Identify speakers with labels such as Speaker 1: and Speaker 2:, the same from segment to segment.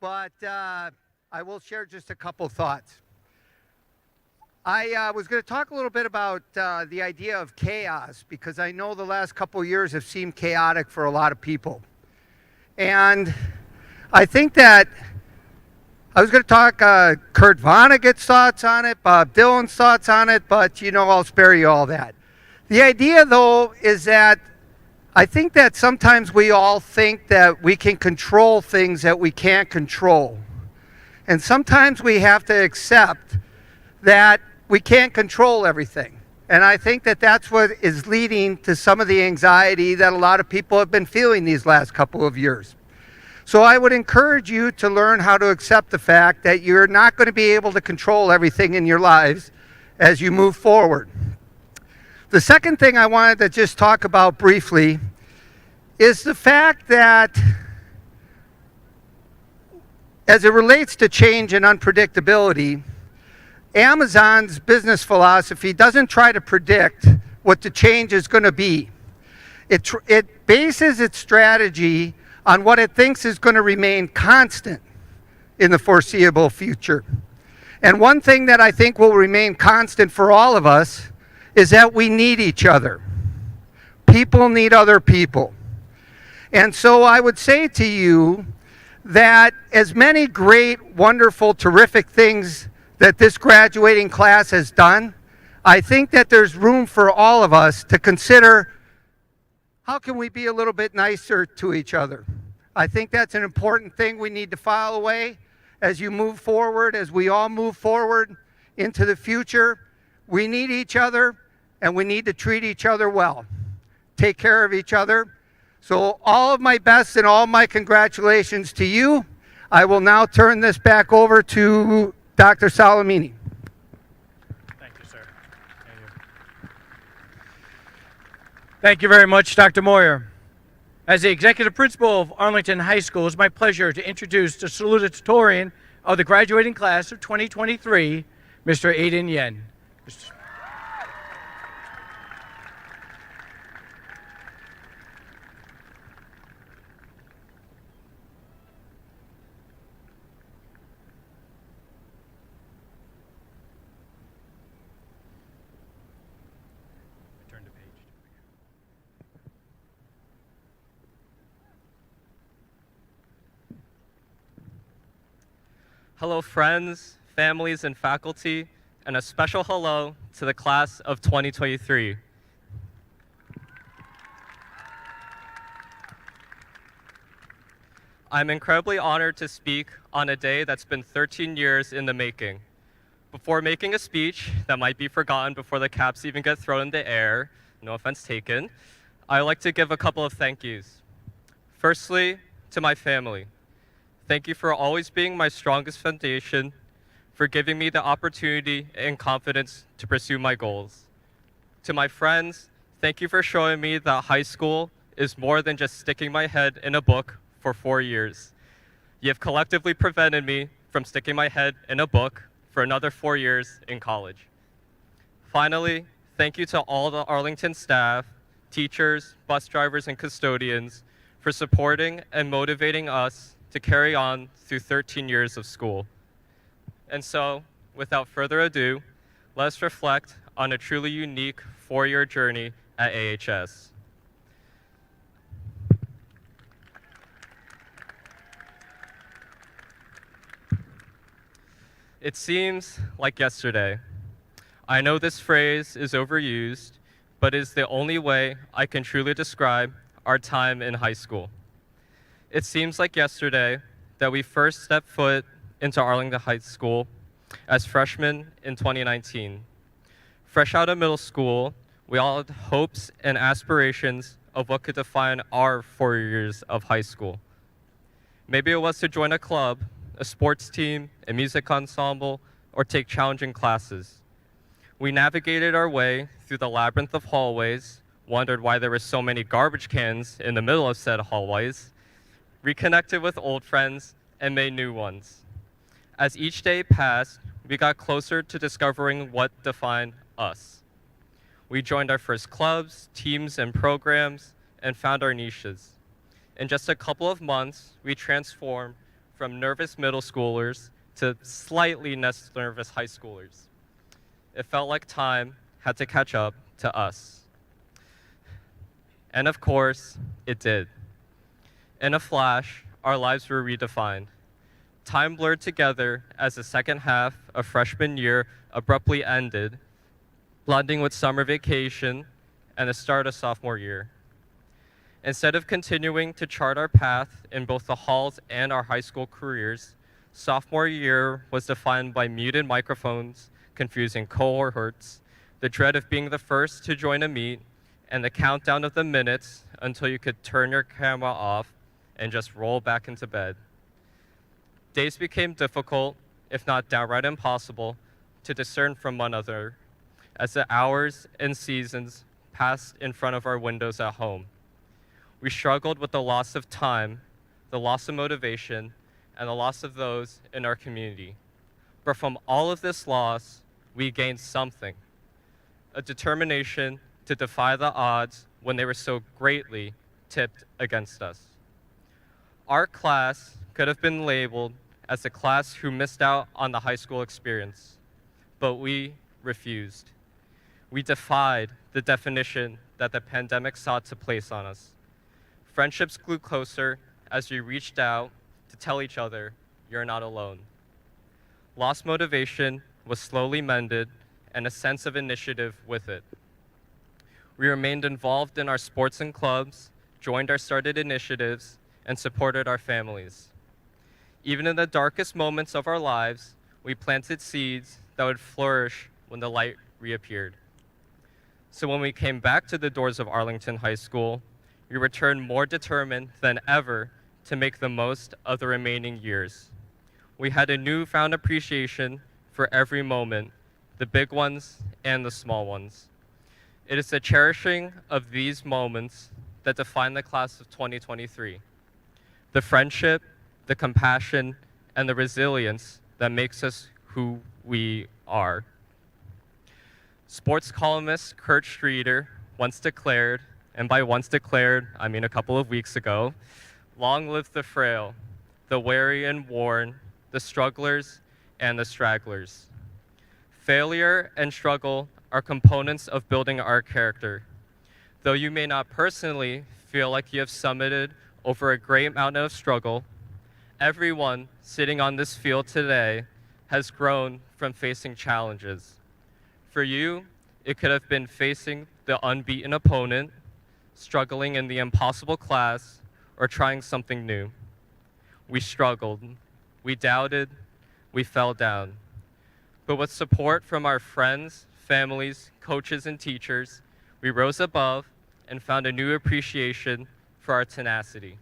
Speaker 1: but I will share just a couple thoughts. I was going to talk a little bit about the idea of chaos because I know the last couple of years have seemed chaotic for a lot of people. And I think that I was going to talk Kurt Vonnegut's thoughts on it, Bob Dylan's thoughts on it, but I'll spare you all that. The idea, though, is that I think that sometimes we all think that we can control things that we can't control. And sometimes we have to accept that we can't control everything. And I think that that's what is leading to some of the anxiety that a lot of people have been feeling these last couple of years. So I would encourage you to learn how to accept the fact that you're not going to be able to control everything in your lives as you move forward. The second thing I wanted to just talk about briefly is the fact that as it relates to change and unpredictability, Amazon's business philosophy doesn't try to predict what the change is going to be. It bases its strategy on what it thinks is going to remain constant in the foreseeable future. And one thing that I think will remain constant for all of us is that we need each other. People need other people. And so I would say to you that as many great, wonderful, terrific things that this graduating class has done, I think that there's room for all of us to consider how can we be a little bit nicer to each other. I think that's an important thing we need to file away as you move forward, as we all move forward into the future. We need each other, and we need to treat each other well. Take care of each other. So all of my best and all my congratulations to you. I will now turn this back over to Dr. Salamini.
Speaker 2: Thank you, sir. Thank you. Thank you very much, Dr. Moyer. As the executive principal of Arlington High School, it's my pleasure to introduce the salutatorian of the graduating class of 2023, Mr. Aiden Yen.
Speaker 3: Hello friends, families, and faculty, and a special hello to the class of 2023. I'm incredibly honored to speak on a day that's been 13 years in the making. Before making a speech that might be forgotten before the caps even get thrown in the air, no offense taken, I'd like to give a couple of thank yous. Firstly, to my family. Thank you for always being my strongest foundation, for giving me the opportunity and confidence to pursue my goals. To my friends, thank you for showing me that high school is more than just sticking my head in a book for 4 years. You have collectively prevented me from sticking my head in a book for another 4 years in college. Finally, thank you to all the Arlington staff, teachers, bus drivers, and custodians for supporting and motivating us to carry on through 13 years of school. And so, without further ado, let's reflect on a truly unique 4-year journey at AHS. It seems like yesterday. I know this phrase is overused, but is the only way I can truly describe our time in high school. It seems like yesterday that we first stepped foot into Arlington High School as freshmen in 2019. Fresh out of middle school, we all had hopes and aspirations of what could define our 4 years of high school. Maybe it was to join a club, a sports team, a music ensemble, or take challenging classes. We navigated our way through the labyrinth of hallways, wondered why there were so many garbage cans in the middle of said hallways, reconnected with old friends, and made new ones. As each day passed, we got closer to discovering what defined us. We joined our first clubs, teams, and programs, and found our niches. In just a couple of months, we transformed from nervous middle schoolers to slightly less nervous high schoolers. It felt like time had to catch up to us. And of course, it did. In a flash, our lives were redefined. Time blurred together as the second half of freshman year abruptly ended, blending with summer vacation and the start of sophomore year. Instead of continuing to chart our path in both the halls and our high school careers, sophomore year was defined by muted microphones, confusing cohorts, the dread of being the first to join a meet, and the countdown of the minutes until you could turn your camera off and just roll back into bed. Days became difficult, if not downright impossible, to discern from one another as the hours and seasons passed in front of our windows at home. We struggled with the loss of time, the loss of motivation, and the loss of those in our community. But from all of this loss, we gained something, a determination to defy the odds when they were so greatly tipped against us. Our class could have been labeled as the class who missed out on the high school experience, but we refused. We defied the definition that the pandemic sought to place on us. Friendships grew closer as we reached out to tell each other, "You're not alone." Lost motivation was slowly mended and a sense of initiative with it. We remained involved in our sports and clubs, joined our started initiatives, and supported our families. Even in the darkest moments of our lives, we planted seeds that would flourish when the light reappeared. So when we came back to the doors of Arlington High School, we returned more determined than ever to make the most of the remaining years. We had a newfound appreciation for every moment, the big ones and the small ones. It is the cherishing of these moments that define the class of 2023. The friendship, the compassion, and the resilience that makes us who we are. Sports columnist Kurt Streeter once declared, and by once declared, I mean a couple of weeks ago, "Long live the frail, the weary and worn, the strugglers and the stragglers." Failure and struggle are components of building our character. Though you may not personally feel like you have summited over a great mountain of struggle, everyone sitting on this field today has grown from facing challenges. For you, it could have been facing the unbeaten opponent, struggling in the impossible class, or trying something new. We struggled, we doubted, we fell down. But with support from our friends, families, coaches, and teachers, we rose above and found a new appreciation for our tenacity.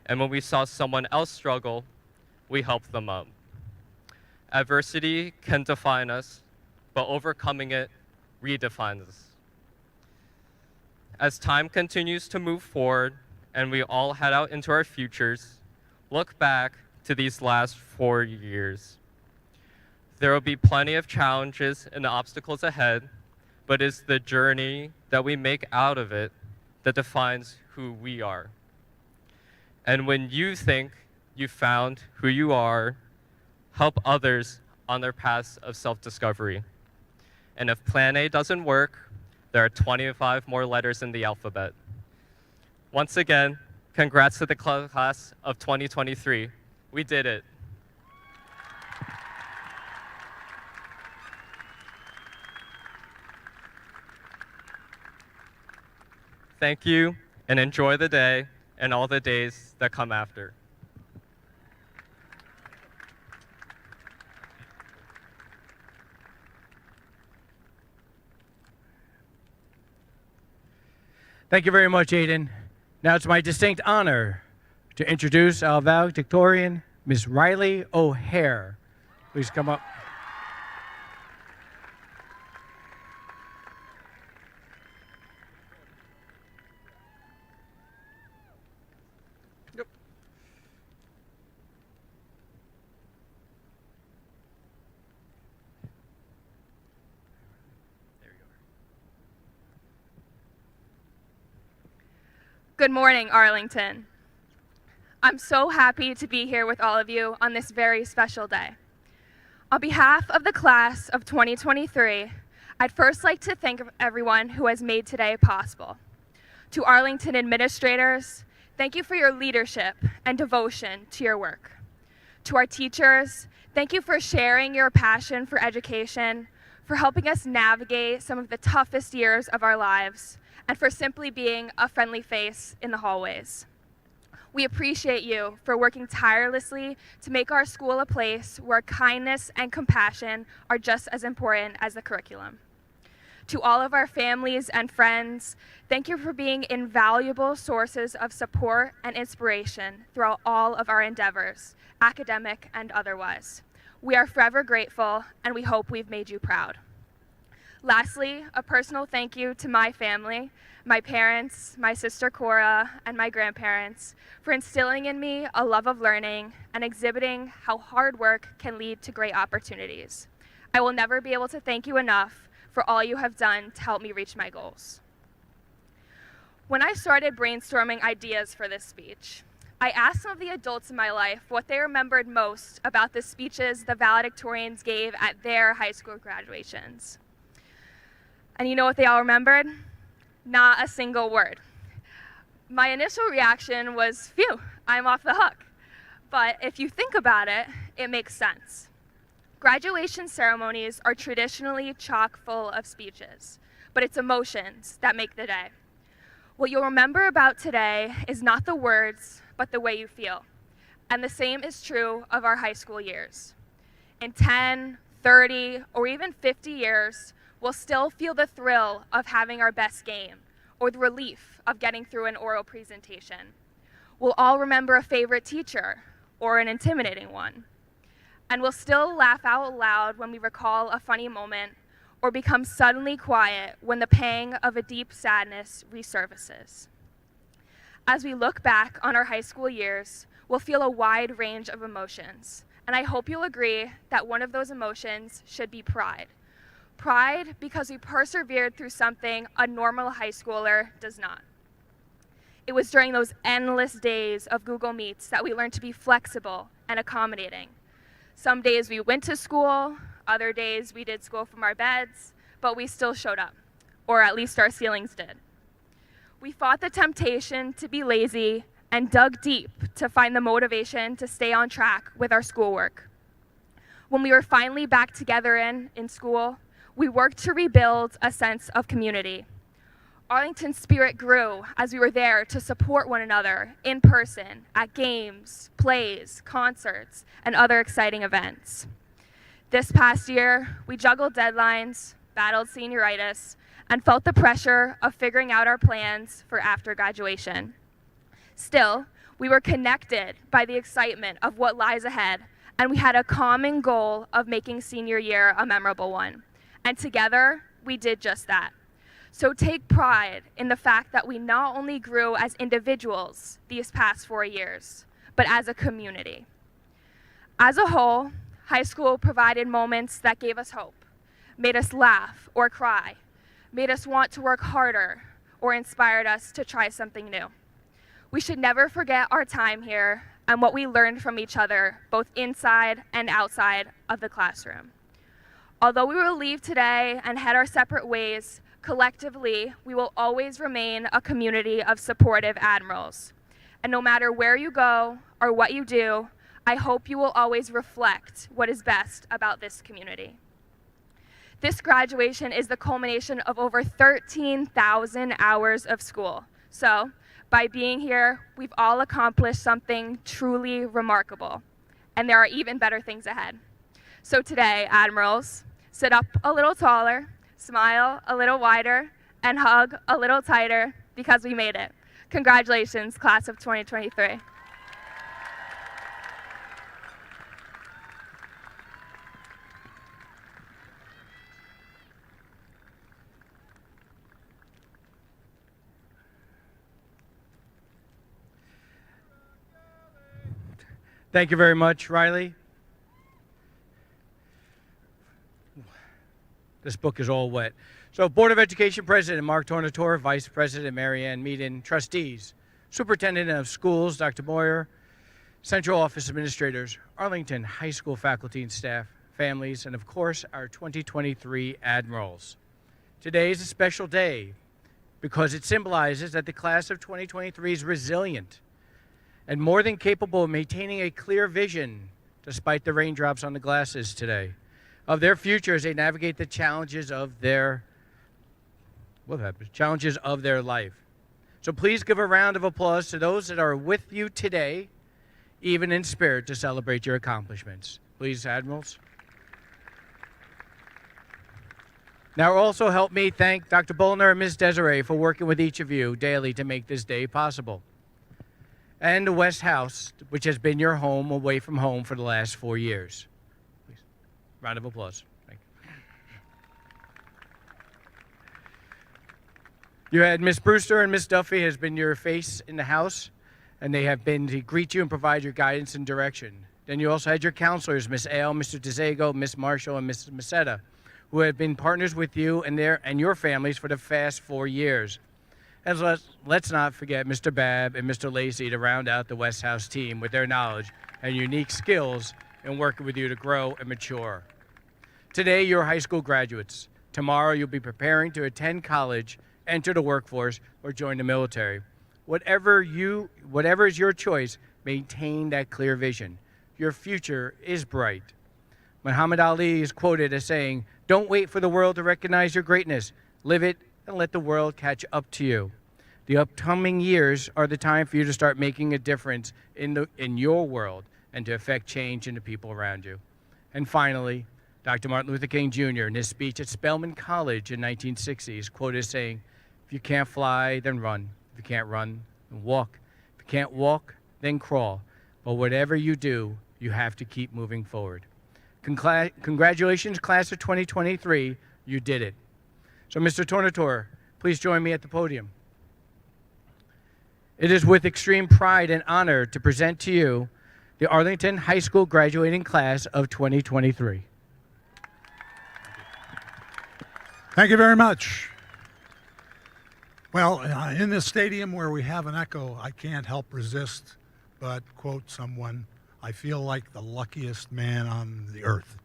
Speaker 3: And when we saw someone else struggle, we helped them up. Adversity can define us, but overcoming it redefines us. As time continues to move forward and we all head out into our futures, look back to these last 4 years. There will be plenty of challenges and obstacles ahead, but it's the journey that we make out of it that defines who we are. And when you think you found who you are, help others on their paths of self-discovery. And if plan A doesn't work, there are 25 more letters in the alphabet. Once again, congrats to the class of 2023. We did it. Thank you, and enjoy the day and all the days that come after.
Speaker 2: Thank you very much, Aiden. Now it's my distinct honor to introduce our valedictorian, Ms. Riley O'Hare. Please come up.
Speaker 1: Yep.
Speaker 4: Good morning, Arlington. I'm so happy to be here with all of you on this very special day. On behalf of the class of 2023, I'd first like to thank everyone who has made today possible. To Arlington administrators, thank you for your leadership and devotion to your work. To our teachers, thank you for sharing your passion for education, for helping us navigate some of the toughest years of our lives, and for simply being a friendly face in the hallways. We appreciate you for working tirelessly to make our school a place where kindness and compassion are just as important as the curriculum. To all of our families and friends, thank you for being invaluable sources of support and inspiration throughout all of our endeavors, academic and otherwise. We are forever grateful, and we hope we've made you proud. Lastly, a personal thank you to my family, my parents, my sister Cora, and my grandparents for instilling in me a love of learning and exhibiting how hard work can lead to great opportunities. I will never be able to thank you enough for all you have done to help me reach my goals. When I started brainstorming ideas for this speech, I asked some of the adults in my life what they remembered most about the speeches the valedictorians gave at their high school graduations. And you know what they all remembered? Not a single word. My initial reaction was, phew, I'm off the hook. But if you think about it, it makes sense. Graduation ceremonies are traditionally chock full of speeches, but it's emotions that make the day. What you'll remember about today is not the words, but the way you feel. And the same is true of our high school years. In 10, 30, or even 50 years, we'll still feel the thrill of having our best game, or the relief of getting through an oral presentation. We'll all remember a favorite teacher, or an intimidating one. And we'll still laugh out loud when we recall a funny moment, or become suddenly quiet when the pang of a deep sadness resurfaces. As we look back on our high school years, we'll feel a wide range of emotions, and I hope you'll agree that one of those emotions should be pride. Pride because we persevered through something a normal high schooler does not. It was during those endless days of Google Meets that we learned to be flexible and accommodating. Some days we went to school, other days we did school from our beds, but we still showed up, or at least our ceilings did. We fought the temptation to be lazy and dug deep to find the motivation to stay on track with our schoolwork. When we were finally back together in school, we worked to rebuild a sense of community. Arlington's spirit grew as we were there to support one another in person at games, plays, concerts, and other exciting events. This past year, we juggled deadlines, battled senioritis, and felt the pressure of figuring out our plans for after graduation. Still, we were connected by the excitement of what lies ahead, and we had a common goal of making senior year a memorable one. And together, we did just that. So take pride in the fact that we not only grew as individuals these past 4 years, but as a community. As a whole, high school provided moments that gave us hope, made us laugh or cry, made us want to work harder, or inspired us to try something new. We should never forget our time here and what we learned from each other, both inside and outside of the classroom. Although we will leave today and head our separate ways, collectively, we will always remain a community of supportive admirals. And no matter where you go or what you do, I hope you will always reflect what is best about this community. This graduation is the culmination of over 13,000 hours of school. So, by being here, we've all accomplished something truly remarkable. And there are even better things ahead. So today, Admirals, sit up a little taller, smile a little wider, and hug a little tighter because we made it. Congratulations, class of 2023.
Speaker 2: Thank you very much, Riley. This book is all wet. So, Board of Education President Mark Tornatore, Vice President Mary Ann Meaden, trustees, Superintendent of Schools Dr. Moyer, Central Office Administrators, Arlington High School faculty and staff, families, and of course, our 2023 Admirals. Today is a special day because it symbolizes that the class of 2023 is resilient and more than capable of maintaining a clear vision, despite the raindrops on the glasses today, of their future as they navigate the challenges of their life. So please give a round of applause to those that are with you today, even in spirit, to celebrate your accomplishments. Please, Admirals. Now also help me thank Dr. Bullner and Ms. Desiree for working with each of you daily to make this day possible. And the West House, which has been your home away from home for the last 4 years. Please, round of applause. Thank you. You had Ms. Brewster and Ms. Duffy has been your face in the house, and they have been to greet you and provide your guidance and direction. Then you also had your counselors, Ms. Ale, Mr. DeZago, Ms. Marshall, and Ms. Macetta, who have been partners with you and your families for the past 4 years. And let's not forget Mr. Babb and Mr. Lacey to round out the West House team with their knowledge and unique skills in working with you to grow and mature. Today, you're high school graduates. Tomorrow, you'll be preparing to attend college, enter the workforce, or join the military. Whatever is your choice, maintain that clear vision. Your future is bright. Muhammad Ali is quoted as saying, "Don't wait for the world to recognize your greatness. Live it and let the world catch up to you." The upcoming years are the time for you to start making a difference in your world and to affect change in the people around you. And finally, Dr. Martin Luther King Jr. in his speech at Spelman College in 1960 is quoted as saying, "If you can't fly, then run. If you can't run, then walk. If you can't walk, then crawl. But whatever you do, you have to keep moving forward." Congratulations, class of 2023. You did it. So, Mr. Tornatore, please join me at the podium. It is with extreme pride and honor to present to you the Arlington High School graduating class of 2023.
Speaker 5: Thank you very much. Well, in this stadium where we have an echo, I can't help resist but quote someone, "I feel like the luckiest man on the earth."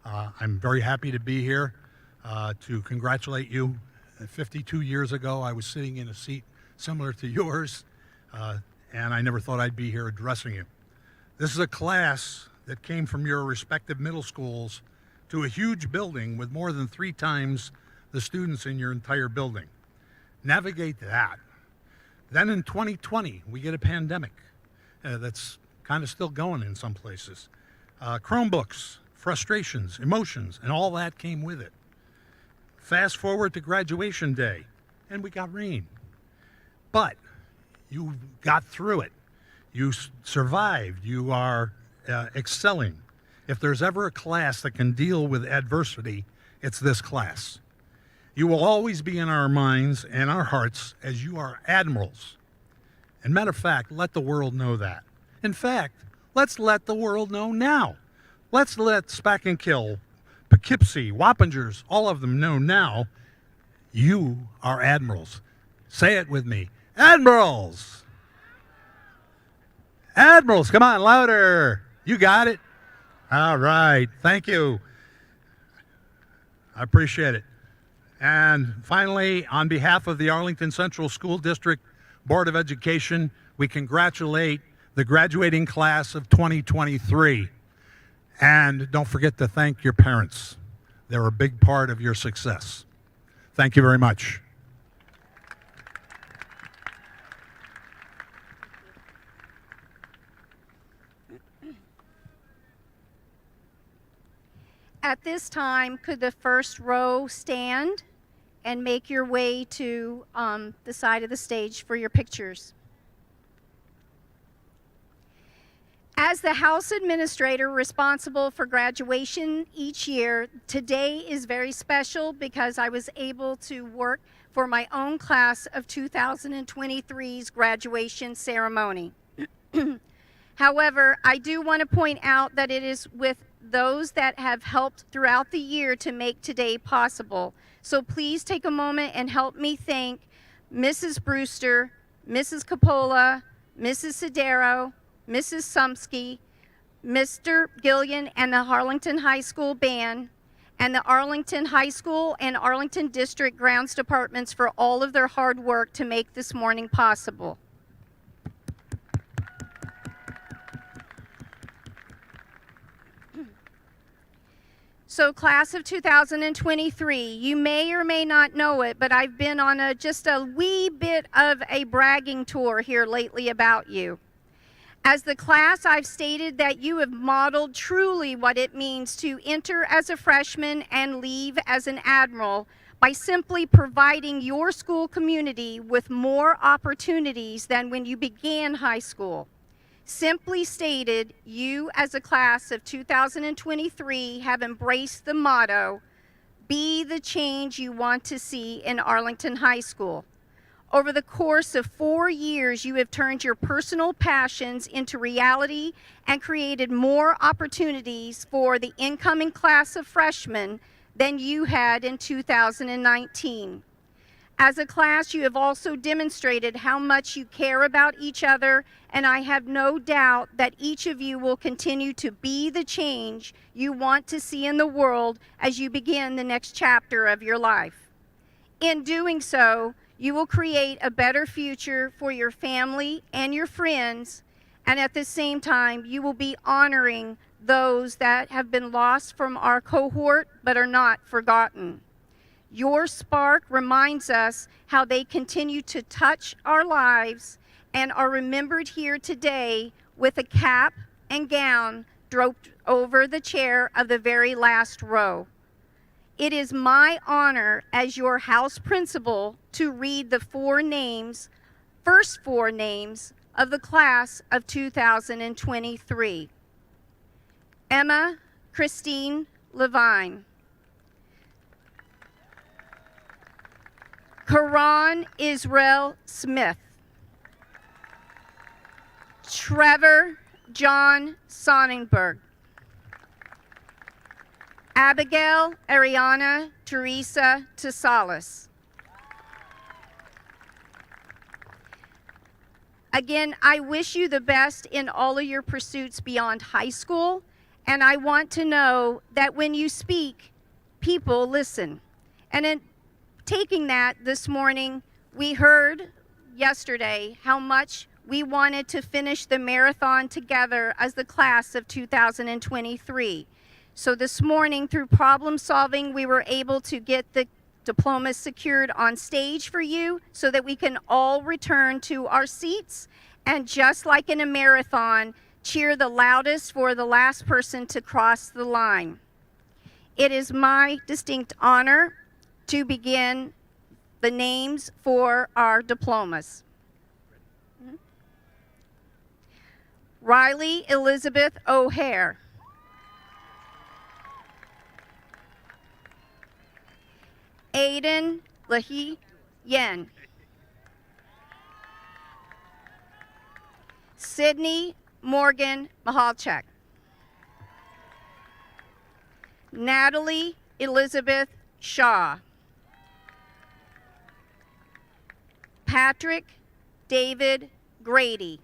Speaker 5: I'm very happy to be here to congratulate you. 52 years ago, I was sitting in a seat similar to yours, and I never thought I'd be here addressing you. This is a class that came from your respective middle schools to a huge building with more than 3 times the students in your entire building. Navigate that. Then in 2020, we get a pandemic that's kind of still going in some places. Chromebooks, frustrations, emotions, and all that came with it. Fast forward to graduation day, and we got rain. But you got through it. You survived. You are excelling. If there's ever a class that can deal with adversity, it's this class. You will always be in our minds and our hearts as you are admirals. And matter of fact, let the world know that. In fact, let's let the world know now. Let's let Spack and Kill, Poughkeepsie, Wappingers, all of them know now you are admirals. Say it with me. Admirals! Admirals, come on, louder. You got it? All right, thank you. I appreciate it. And finally, on behalf of the Arlington Central School District Board of Education, we congratulate the graduating class of 2023. And don't forget to thank your parents. They're a big part of your success. Thank you very much.
Speaker 6: At this time, could the first row stand and make your way to the side of the stage for your pictures? As the House Administrator responsible for graduation each year, today is very special because I was able to work for my own class of 2023's graduation ceremony. However, I do want to point out that it is with those that have helped throughout the year to make today possible. So please take a moment and help me thank Mrs. Brewster, Mrs. Coppola, Mrs. Sidero, Mrs. Sumsky, Mr. Gillian, and the Arlington High School Band, and the Arlington High School and Arlington District Grounds Departments for all of their hard work to make this morning possible. So class of 2023, you may or may not know it, but I've been on just a wee bit of a bragging tour here lately about you. As the class, I've stated that you have modeled truly what it means to enter as a freshman and leave as an admiral by simply providing your school community with more opportunities than when you began high school. Simply stated, you as a class of 2023 have embraced the motto, "Be the change you want to see in Arlington High School." Over the course of 4 years, you have turned your personal passions into reality and created more opportunities for the incoming class of freshmen than you had in 2019. As a class, you have also demonstrated how much you care about each other, and I have no doubt that each of you will continue to be the change you want to see in the world as you begin the next chapter of your life. In doing so, you will create a better future for your family and your friends, and at the same time, you will be honoring those that have been lost from our cohort but are not forgotten. Your spark reminds us how they continue to touch our lives and are remembered here today with a cap and gown draped over the chair of the very last row. It is my honor as your house principal to read the first four names of the class of 2023. Emma Christine Levine. Karan Israel Smith. Trevor John Sonnenberg. Abigail Ariana Teresa Tesalis. Again, I wish you the best in all of your pursuits beyond high school, and I want to know that when you speak, people listen. And in taking that this morning, we heard yesterday how much we wanted to finish the marathon together as the class of 2023. So this morning, through problem solving, we were able to get the diplomas secured on stage for you so that we can all return to our seats and, just like in a marathon, cheer the loudest for the last person to cross the line. It is my distinct honor to begin the names for our diplomas. Riley Elizabeth O'Hare. Aiden Lahi Yen. Sydney Morgan Mahalchek. Natalie Elizabeth Shaw. Patrick David Grady.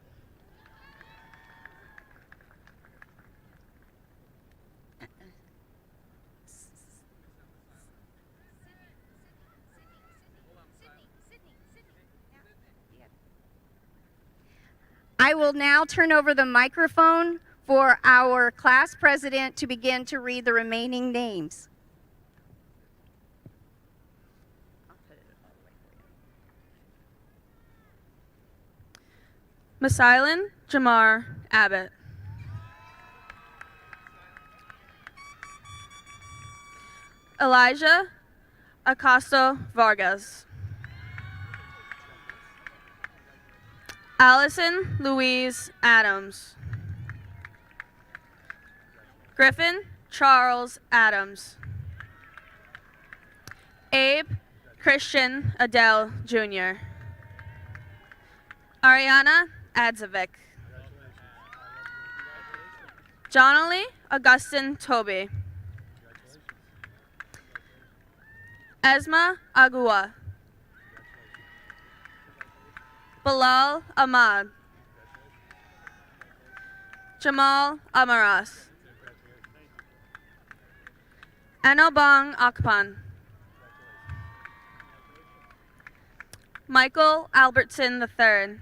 Speaker 6: I will now turn over the microphone for our class president to begin to read the remaining names.
Speaker 7: Masilan Jamar Abbott. Elijah Acosta Vargas. Allison Louise Adams. Griffin Charles Adams. Abe Christian Adele Jr. Ariana Adzovic. Johnny Augustin Toby. Esma Agua. Bilal Ahmad. Jamal Amaras. Enobong Akpan. Michael Albertson III.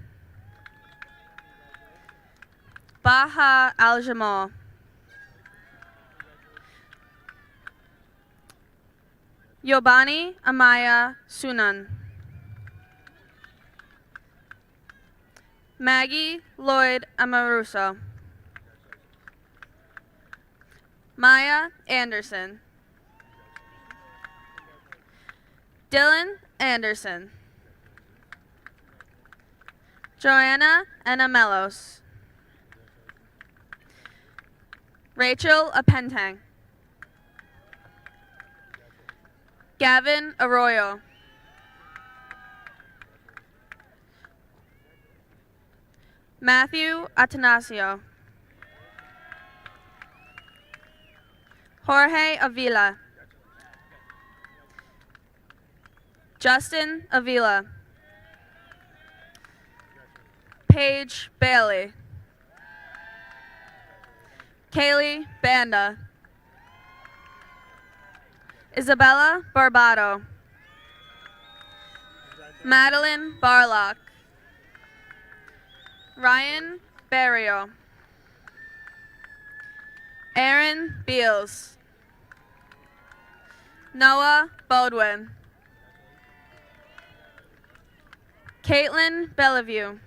Speaker 7: Baha Al-Jamal. Yobani Amaya Sunan. Maggie Lloyd Amaruso. Maya Anderson. Dylan Anderson. Joanna Enamelos. Rachel Apentang. Gavin Arroyo. Matthew Atanasio. Jorge Avila. Justin Avila. Paige Bailey. Kaylee Banda. Isabella Barbado. Madeline Barlock. Ryan Barrio. Aaron Beals. Noah Bodwin. Caitlin Bellevue.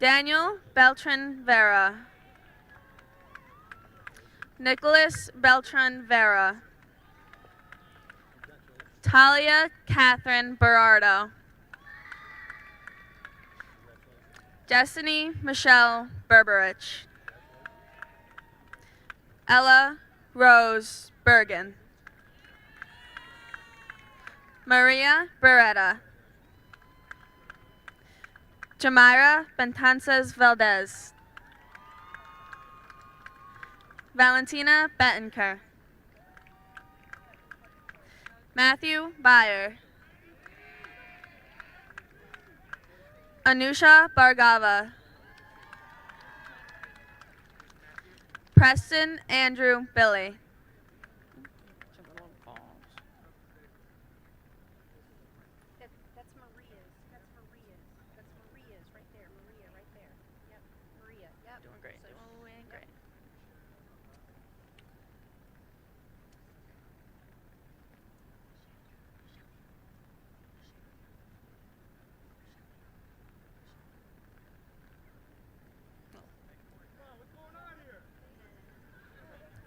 Speaker 7: Daniel Beltran Vera. Nicholas Beltran Vera. Talia Catherine Berardo. Destiny Michelle Berberich. Ella Rose Bergen. Maria Beretta. Jamira Bentances Valdez. Valentina Bettenker. Matthew Byer. Anusha Bargava. Preston Andrew Billy.
Speaker 6: That's Maria's. That's Maria's. That's Maria's right there. Maria right there. Yep. Maria. Yep.
Speaker 7: Doing great. Doing great.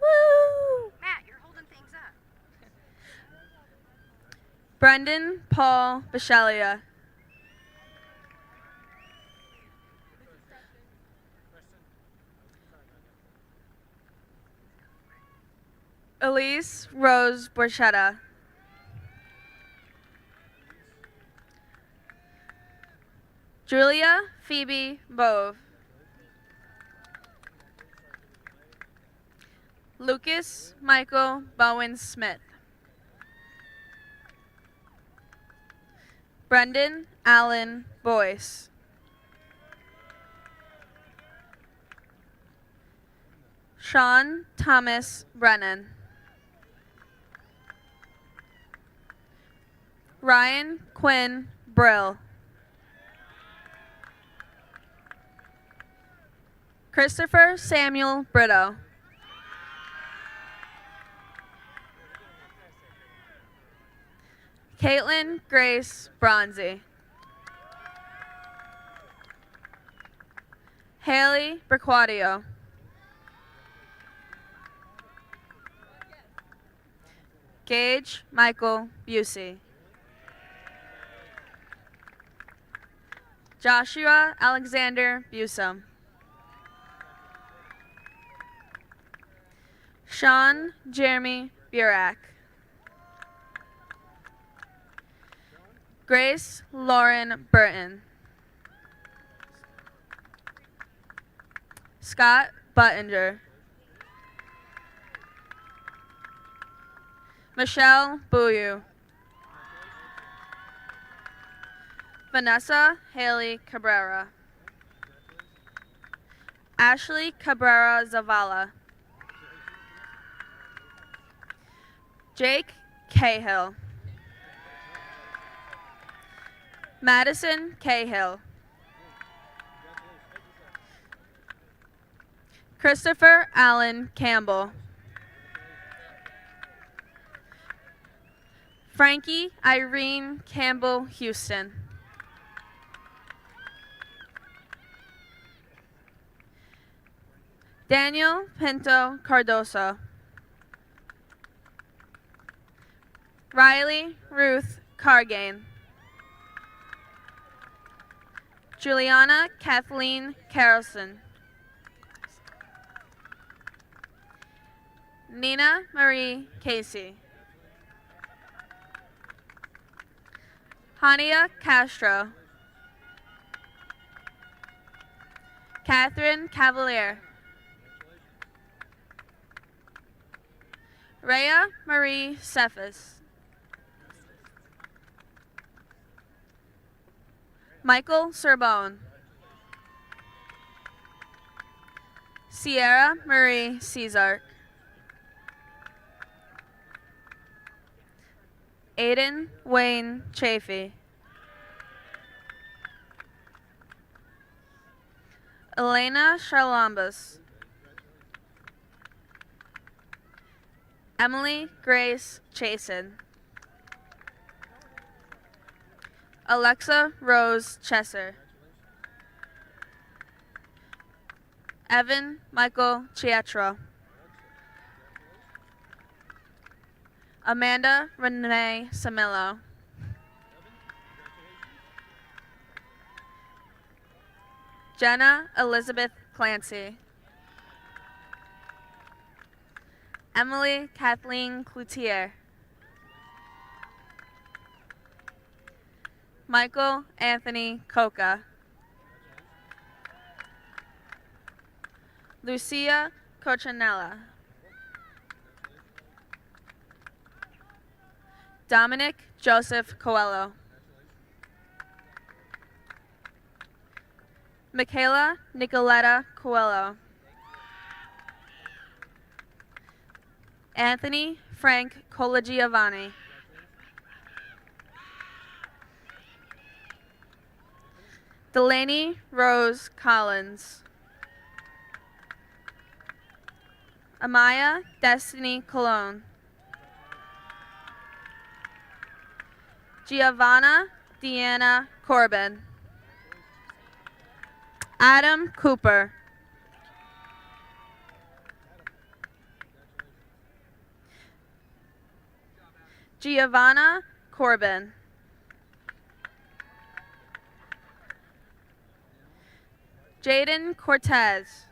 Speaker 7: Woo!
Speaker 6: Matt, you're holding things up.
Speaker 7: Brendan Paul Bichelia. Elise Rose Borchetta. Julia Phoebe Bove. Lucas Michael Bowen Smith. Brendan Allen Boyce. Sean Thomas Brennan. Ryan Quinn Brill. Christopher Samuel Brito. Caitlin Grace Bronzy. Haley Berquadio. Gage Michael Busey. Joshua Alexander Busum. Sean Jeremy Burak. Grace Lauren Burton. Scott Buttinger. Michelle Bouyu. Vanessa Haley Cabrera. Ashley Cabrera Zavala. Jake Cahill. Madison Cahill. Christopher Allen Campbell. Frankie Irene Campbell Houston. Daniel Pinto Cardoso. Riley Ruth Cargain. Juliana Kathleen Carlson. Nina Marie Casey. Hania Castro. Catherine Cavalier. Rhea Marie Cephas. Michael Sorbonne. Sierra Marie Cesar. Aiden Wayne Chafee. Elena Charlambas. Emily Grace Chasen. Alexa Rose Chesser. Evan Michael Chietro. Amanda Renee Samillo. Jenna Elizabeth Clancy. Emily Kathleen Cloutier. Michael Anthony Coca. Lucia Cochinella. Dominic Joseph Coelho. Michaela Nicoletta Coelho. Anthony Frank Colagiovanni. Delaney Rose Collins. Amaya Destiny Cologne. Giovanna Deanna Corbin. Adam Cooper. Giovanna Corbin. Jaden Cortez.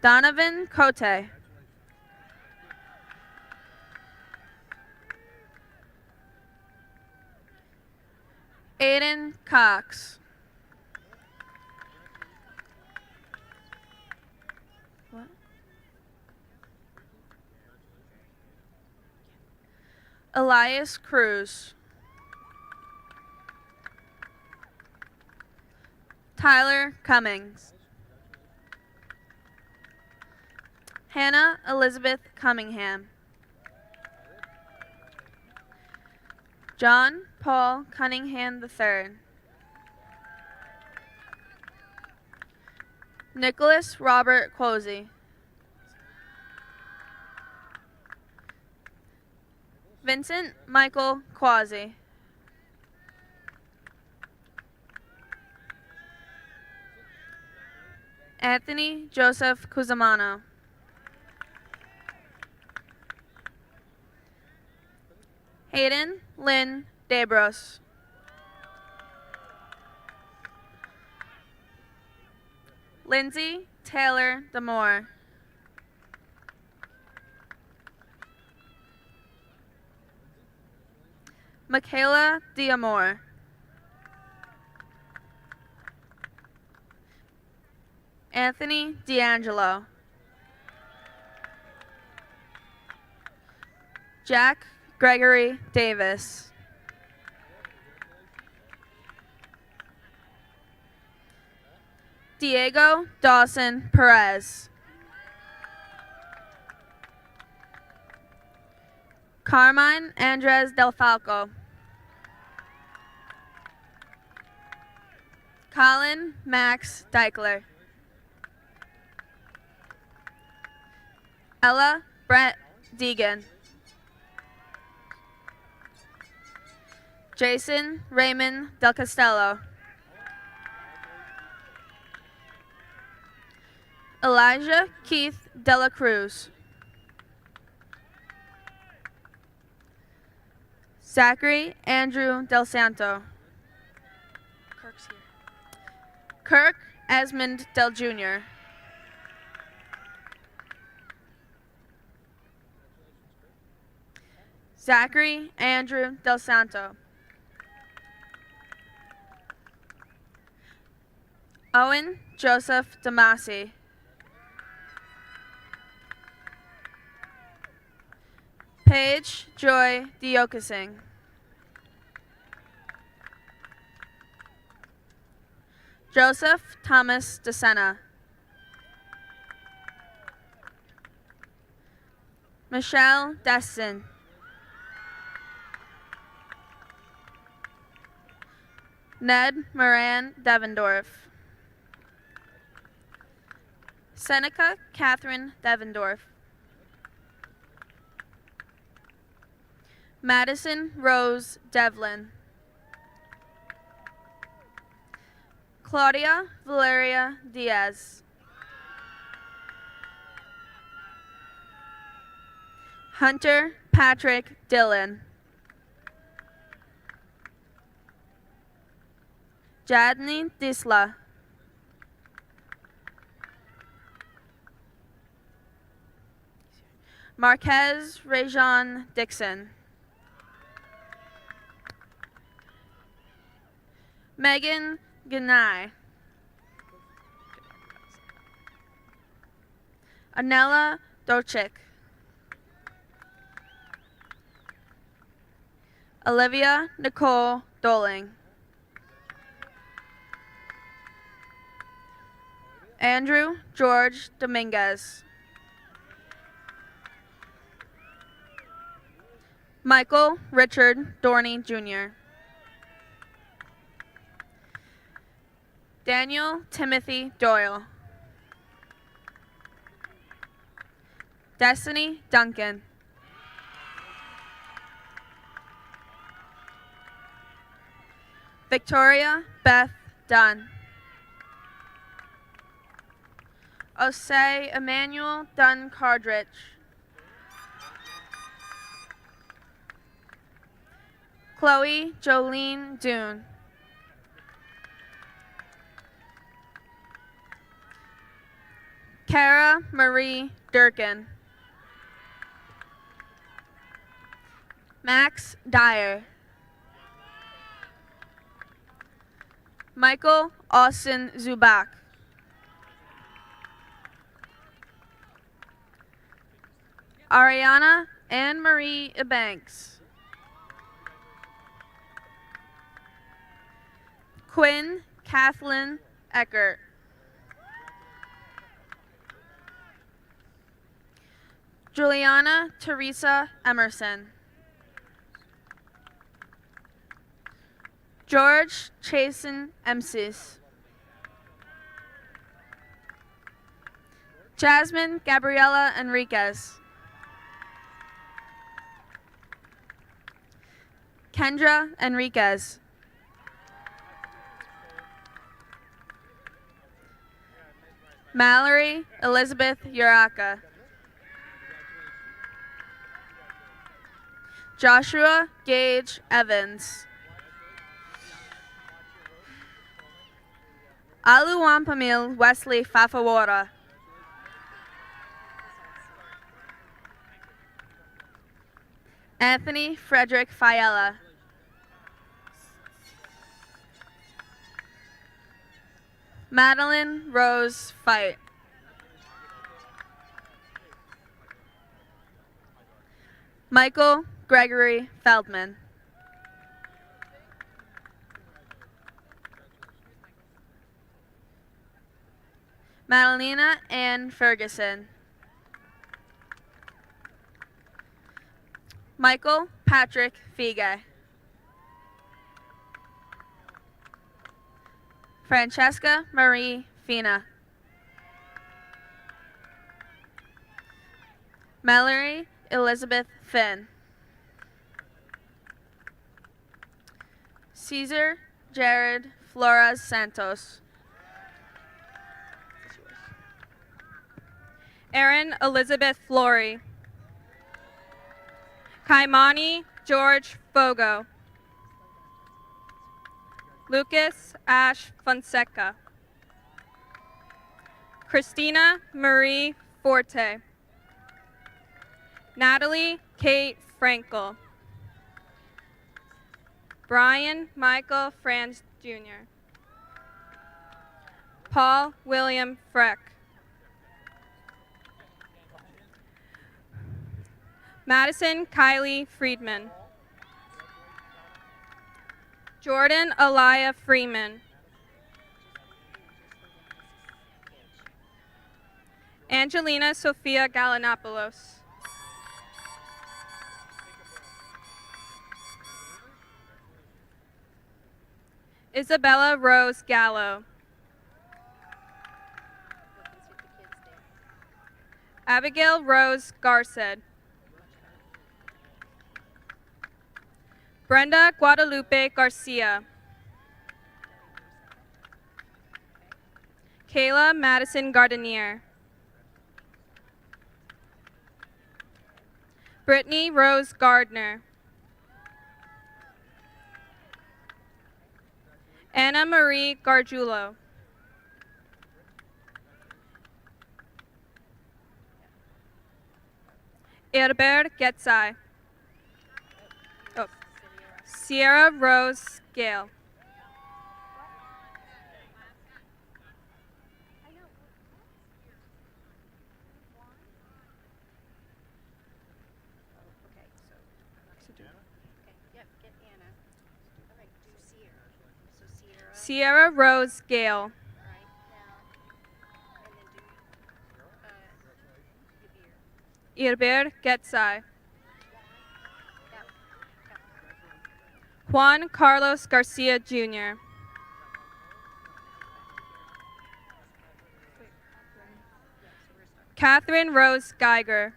Speaker 7: Donovan Cote. Aiden Cox. What? Elias Cruz. Tyler Cummings. Hannah Elizabeth Cummingham. John Paul Cunningham III. Nicholas Robert Quozy. Vincent Michael Quasi. Anthony Joseph Cusimano. Hayden Lynn Debros. Lindsay Taylor Damore. Michaela Diamore. Anthony D'Angelo. Jack Gregory Davis. Diego Dawson Perez. Carmine Andres Del Falco. Colin Max Deichler. Ella Brett Deegan. Jason Raymond Del Castello. Elijah Keith Dela Cruz. Zachary Andrew Del Santo. Kirk's here. Kirk Esmond Del Jr. Zachary Andrew Del Santo. Owen Joseph Damasi. Paige Joy Diokasing. Joseph Thomas DeSena. Michelle Destin. Ned Moran Devendorf. Seneca Catherine Devendorf. Madison Rose Devlin. Claudia Valeria Diaz. Hunter Patrick Dillon. Jadni Disla. Marquez Rajon Dixon. Megan Ganai. Anela Dochik. Olivia Nicole Doling. Andrew George Dominguez. Michael Richard Dorney Jr. Daniel Timothy Doyle. Destiny Duncan. Victoria Beth Dunn. Osei Emmanuel Dunn Cardrich. Chloe Jolene Dune. Kara Marie Durkin. Max Dyer. Michael Austin Zubak. Ariana Anne Marie Ebanks. Quinn Kathleen Eckert. Juliana Teresa Emerson. George Chasen Emsis. Jasmine Gabriela Enriquez. Kendra Enriquez. Mallory Elizabeth Uraka. Joshua Gage Evans. Aluwampamil Wesley Fafawara. Anthony Frederick Fiella. Madeline Rose Fight. Michael Gregory Feldman. Madalena Ann Ferguson. Michael Patrick Figue. Francesca Marie Fina. Mallory Elizabeth Finn. Caesar Jared Flores Santos.
Speaker 4: Erin Elizabeth Flory. Kaimani George Fogo. Lucas Ash Fonseca. Christina Marie Forte. Natalie Kate Frankel. Brian Michael Franz Jr. Paul William Freck. Madison Kylie Friedman. Jordan Aliyah Freeman. Angelina Sophia Galanopoulos. Isabella Rose Gallo. Abigail Rose Garced. Brenda Guadalupe Garcia. Kayla Madison Gardenier. Brittany Rose Gardner. Anna Marie Gargiulo. Herbert Getzai. Oh. Sierra Rose Gale. Sierra Rose Gale. Herbert Getzai. Juan Carlos Garcia Jr. Catherine Rose Geiger.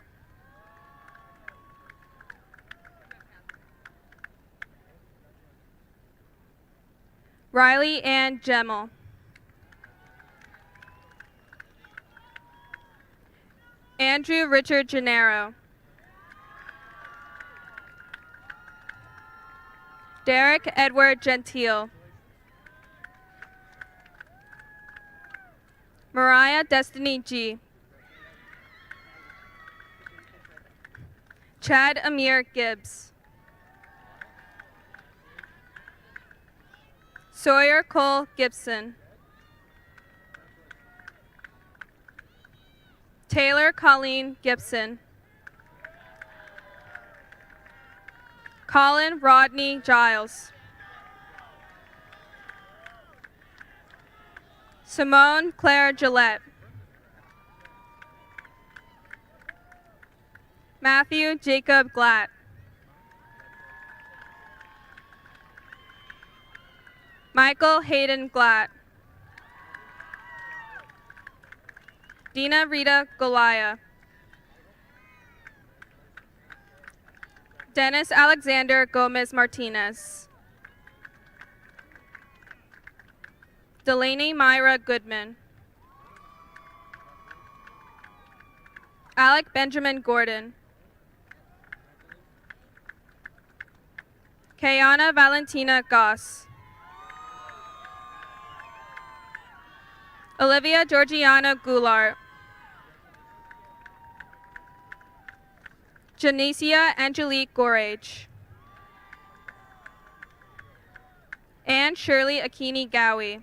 Speaker 4: Riley Ann Gemmel. Andrew Richard Gennaro. Derek Edward Gentile. Mariah Destiny G. Chad Amir Gibbs. Sawyer Cole Gibson. Taylor Colleen Gibson. Colin Rodney Giles. Simone Claire Gillette. Matthew Jacob Glatt. Michael Hayden Glatt. Dina Rita Golaya. Dennis Alexander Gomez Martinez. Delaney Myra Goodman. Alec Benjamin Gordon. Kayana Valentina Goss. Olivia Georgiana Goulart. Janicia Angelique Gorage. Anne Shirley Akini Gowie.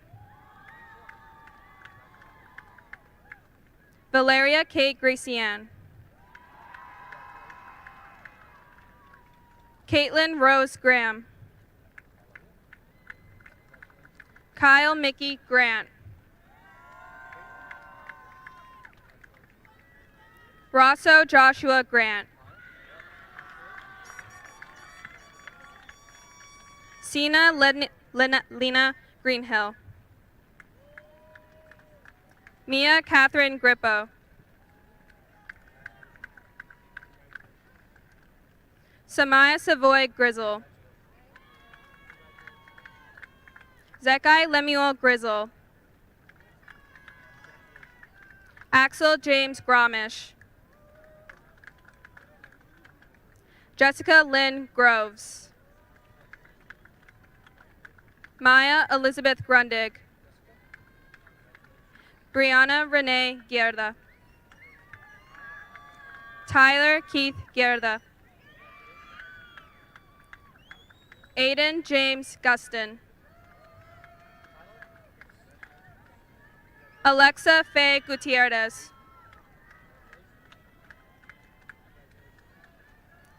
Speaker 4: Valeria Kate Gracianne. Caitlin Rose Graham. Kyle Mickey Grant. Rosso Joshua Grant. Sina Lena Greenhill. Mia Catherine Grippo. Samaya Savoy Grizzle. Zekai Lemuel Grizzle. Axel James Gromish. Jessica Lynn Groves. Maya Elizabeth Grundig. Brianna Renee Guerda. Tyler Keith Guerda. Aiden James Gustin. Alexa Faye Gutierrez.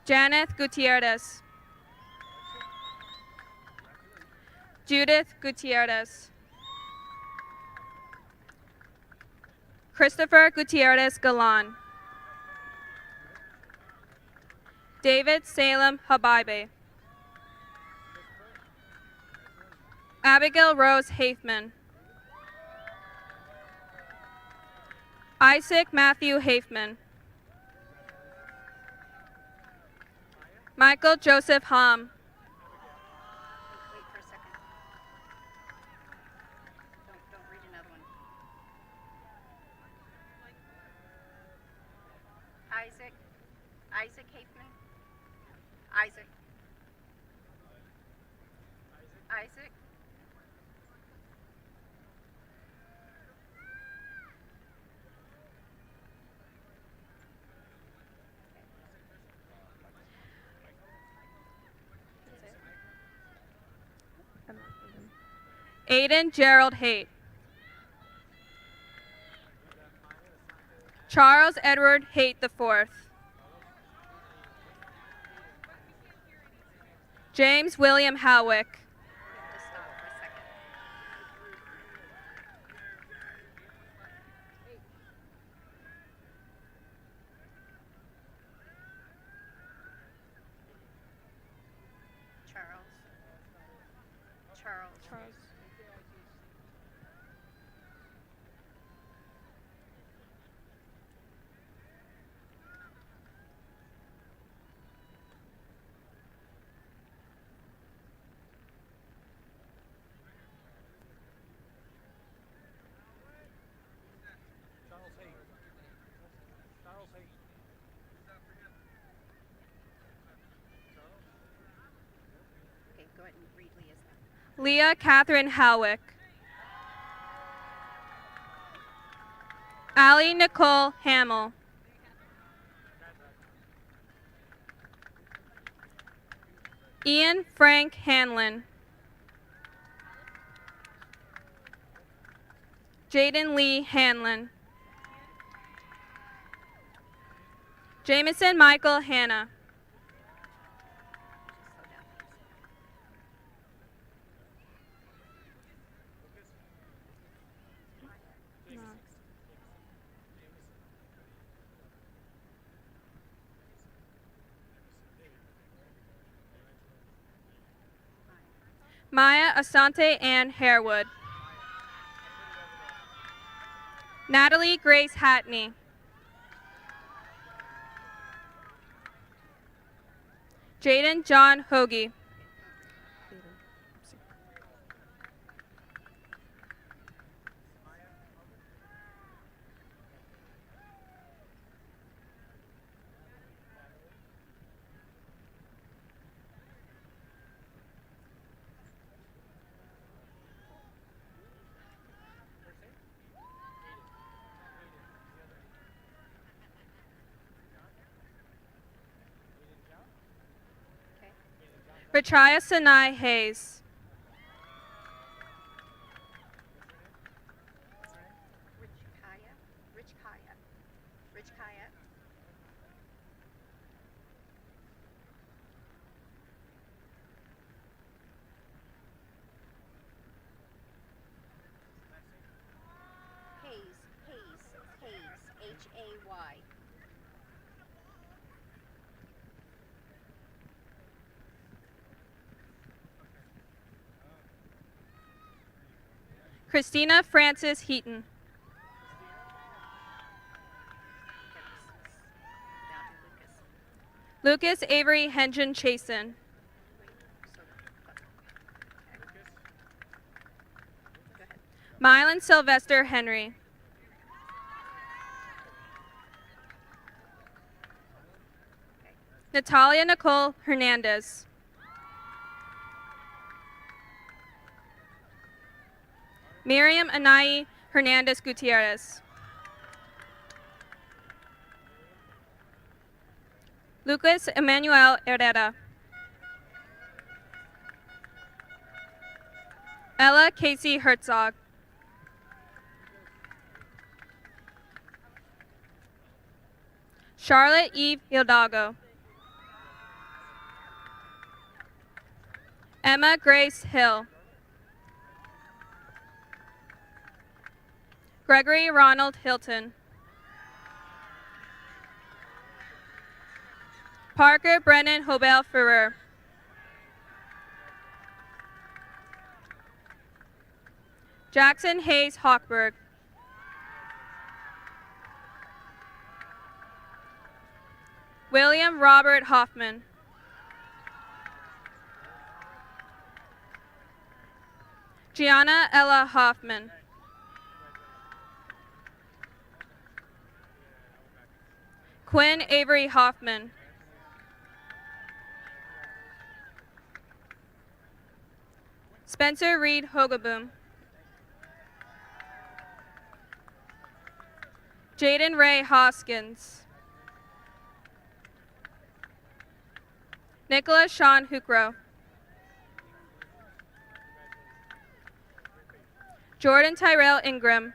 Speaker 4: Janeth Gutierrez. Judith Gutierrez. Christopher Gutierrez Galan. David Salem Habibe. Abigail Rose Hafman. Isaac Matthew Hafman. Michael Joseph Hom.
Speaker 6: Wait for a second. Don't read another one. Isaac Hafman. Isaac.
Speaker 4: Aiden Gerald Haight. Charles Edward Haight IV. James William Howick.
Speaker 6: Just stop for a second. Charles. Okay, go ahead and read Leah's now.
Speaker 4: Leah Catherine Howick. Allie Nicole Hamill. Ian Frank Hanlon. Jaden Lee Hanlon. Jamison Michael Hanna. Maya Asante Ann Harewood. Natalie Grace Hatney. Jaden John Hoagie. Richaya Sanai Hayes.
Speaker 6: Rich Kaya. Hayes, Hay.
Speaker 8: Christina Frances Heaton. Lucas Avery Hengen Chasen. Mylan Sylvester Henry. Natalia Nicole Hernandez. Miriam Anai Hernandez Gutierrez. Lucas Emmanuel Herrera. Ella Casey Herzog. Charlotte Eve Hidalgo. Emma Grace Hill. Gregory Ronald Hilton. Parker Brennan Hobel Ferrer. Jackson Hayes Hochberg. William Robert Hoffman. Gianna Ella Hoffman. Quinn Avery Hoffman. Spencer Reed Hogaboom. Jaden Ray Hoskins. Nicholas Sean Hukro. Jordan Tyrell Ingram.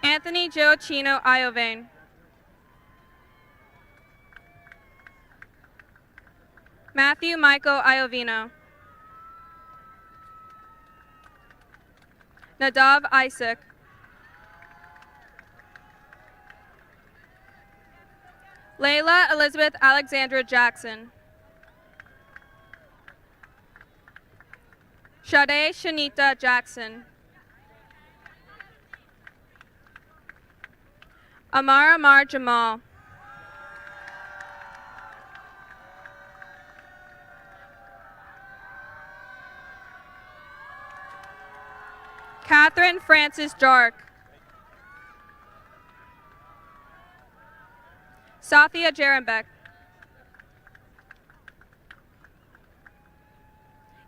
Speaker 8: Anthony Gioacchino Iovane. Matthew Michael Iovino. Nadav Isaac. Layla Elizabeth Alexandra Jackson. Sade Shanita Jackson. Amar Jamal. Catherine Francis Jark. Sathia Jerembeck.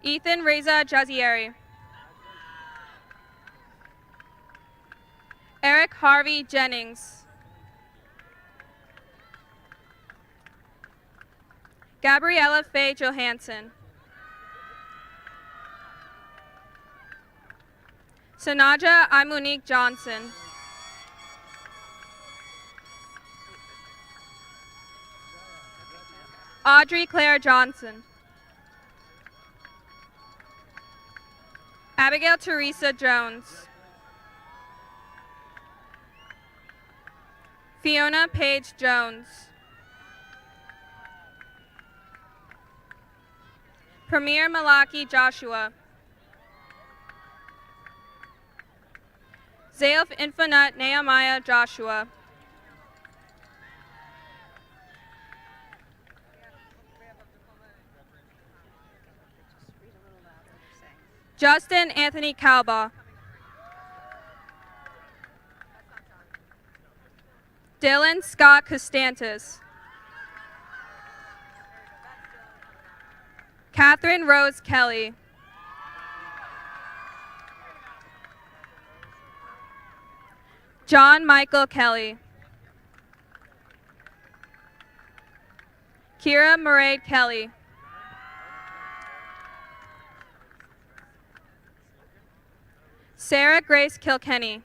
Speaker 8: Ethan Reza Jazieri. Eric Harvey Jennings. Gabriella Faye Johansson. Sanaja Imonique Johnson. Audrey Claire Johnson. Abigail Teresa Jones. Fiona Paige Jones. Premier Malaki Joshua. Zaelf Infinite Nehemiah Joshua. Justin Anthony Calba. Dylan Scott Costantis. Catherine Rose Kelly. John Michael Kelly. Kira Murray Kelly. Sarah Grace Kilkenny.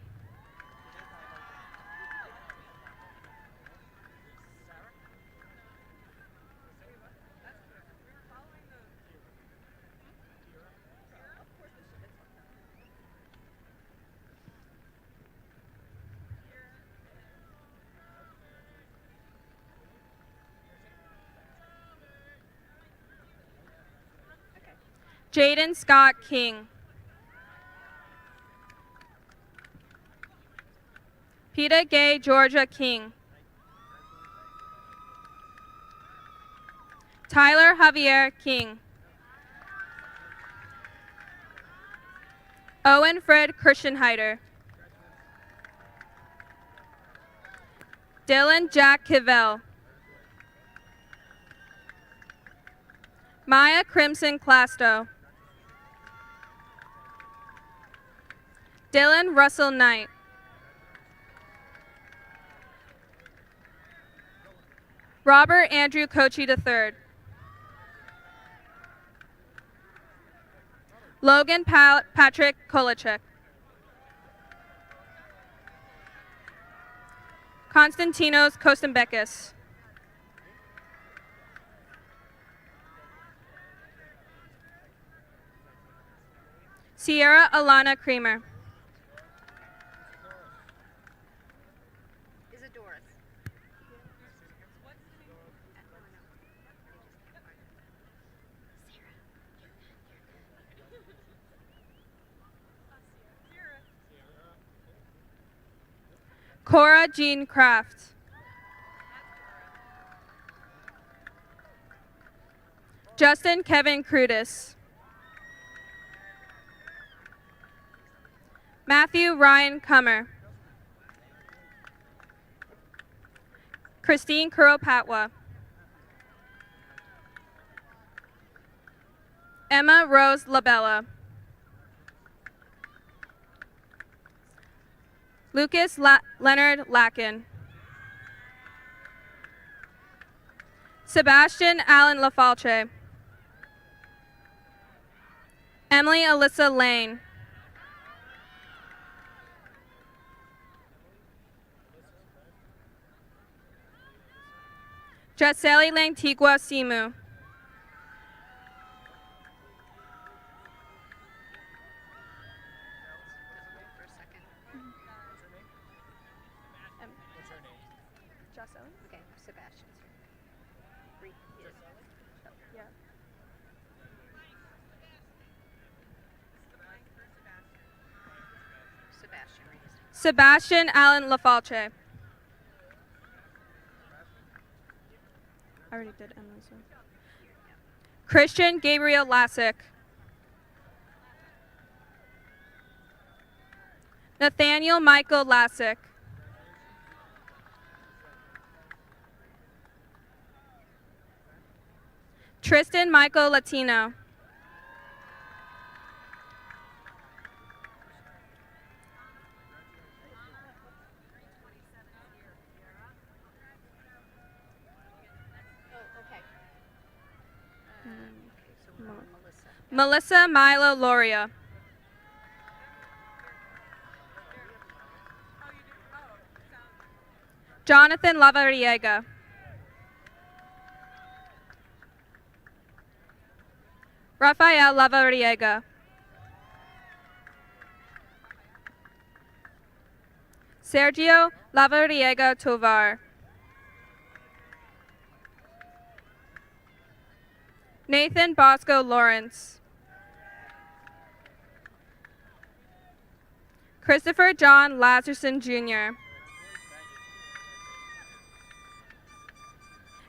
Speaker 8: Jaden Scott King. Peta Gay Georgia King. Tyler Javier King. Owen Fred Christianheiter. Dylan Jack Kivell. Maya Crimson Clasto. Dylan Russell Knight. Robert Andrew Kochi III. Logan Patrick Kolachek. Konstantinos Kostambekis. Sierra Alana Kramer. Cora Jean Kraft. Justin Kevin Crudis. Matthew Ryan Cummer. Christine Kuropatwa. Emma Rose Labella. Lucas Leonard Lacken. Sebastian Allen Lafalche. Emily Alyssa Lane. Jeseli Lantigua Simu.
Speaker 6: Okay, Sebastian's here. Yeah.
Speaker 8: Sebastian Allen Lafalche. I already did Emily's one. Christian Gabriel Lassick. Nathaniel Michael Lassick. Tristan Michael Latino. Melissa Milo Loria. Jonathan Lavariega. Rafael Lavariega. Sergio Lavariega Tovar. Nathan Bosco Lawrence. Christopher John Lazarson Jr.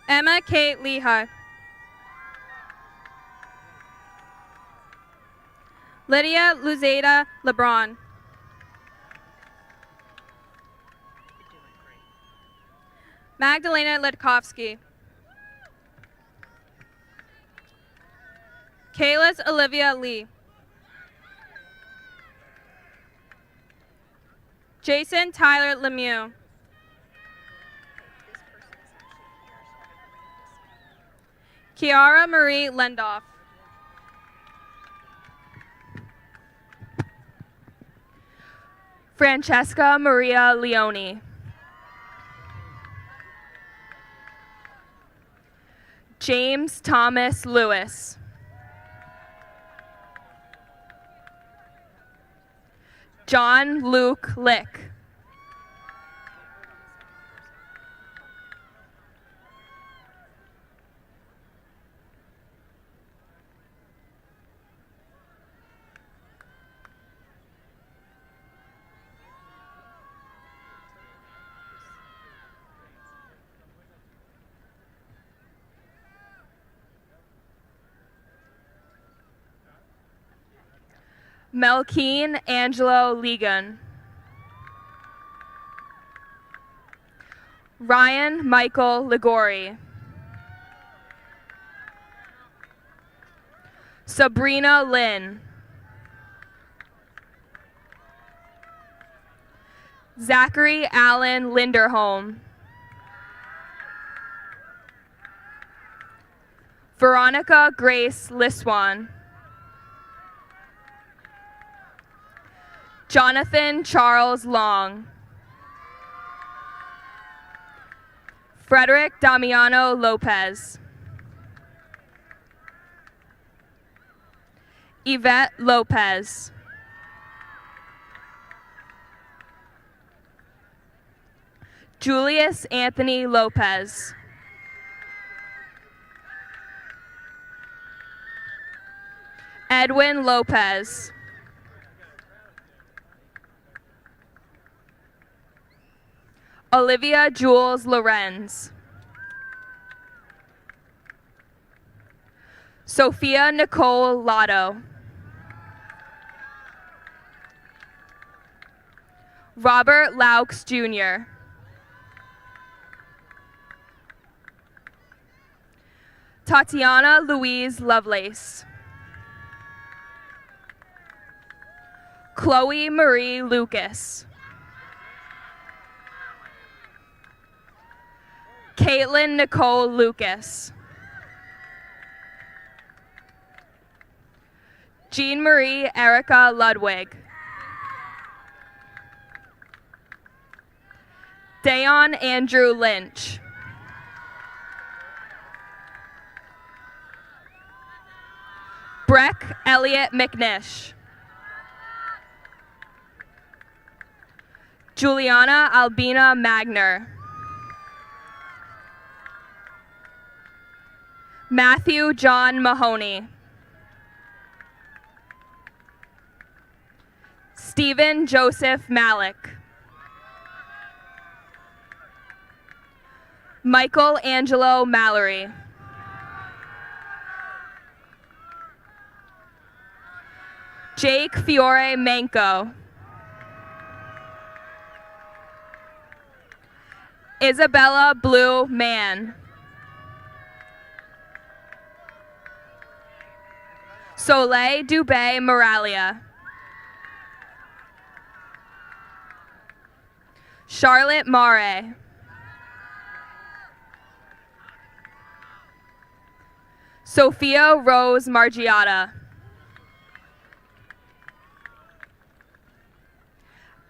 Speaker 8: Emma Kate Lehigh. Lydia Luzada LeBron. Magdalena Lidkovsky. Kayla's Olivia Lee. Jason Tyler Lemieux. Kiara Marie Lendoff.
Speaker 4: Francesca Maria Leone. James Thomas Lewis. John Luke Lick. Melkeen Angelo Ligon. Ryan Michael Ligori. Sabrina Lynn. Zachary Allen Linderholm. Veronica Grace Liswan. Jonathan Charles Long. Frederick Damiano Lopez. Yvette Lopez. Julius Anthony Lopez. Edwin Lopez. Olivia Jules Lorenz. Sophia Nicole Lotto. Robert Laux Jr. Tatiana Louise Lovelace. Chloe Marie Lucas. Caitlin Nicole Lucas. Jean Marie Erica Ludwig. Dayon Andrew Lynch. Breck Elliott McNish. Juliana Albina Magner. Matthew John Mahoney. Stephen Joseph Malik. Michael Angelo Mallory. Jake Fiore Manco. Isabella Blue Mann. Soleil Dubé Moralia. Charlotte Mare. Sophia Rose Margiata.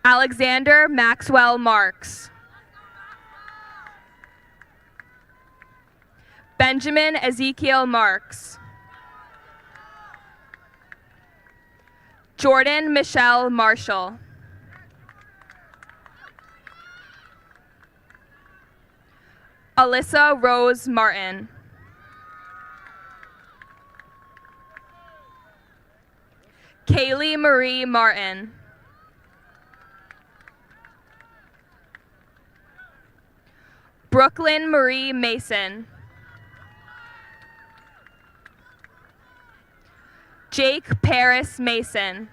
Speaker 4: Alexander Maxwell Marks. Benjamin Ezekiel Marks. Jordan Michelle Marshall. Alyssa Rose Martin. Kaylee Marie Martin. Brooklyn Marie Mason. Jake Paris Mason.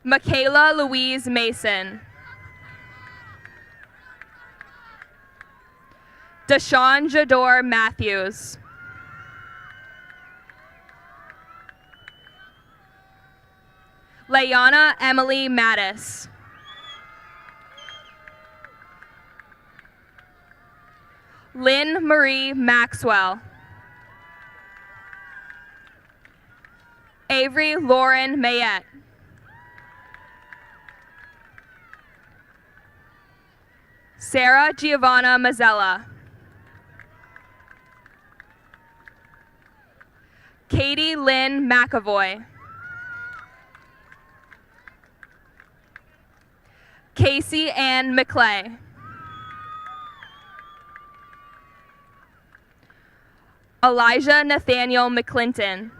Speaker 4: Michaela Louise Mason. Deshawn Jador Matthews. Layana Emily Mattis. Lynn Marie Maxwell. Avery Lauren Mayette. Sarah Giovanna Mazzella. Katie Lynn McAvoy. Casey Ann McClay. Elijah Nathaniel McClinton.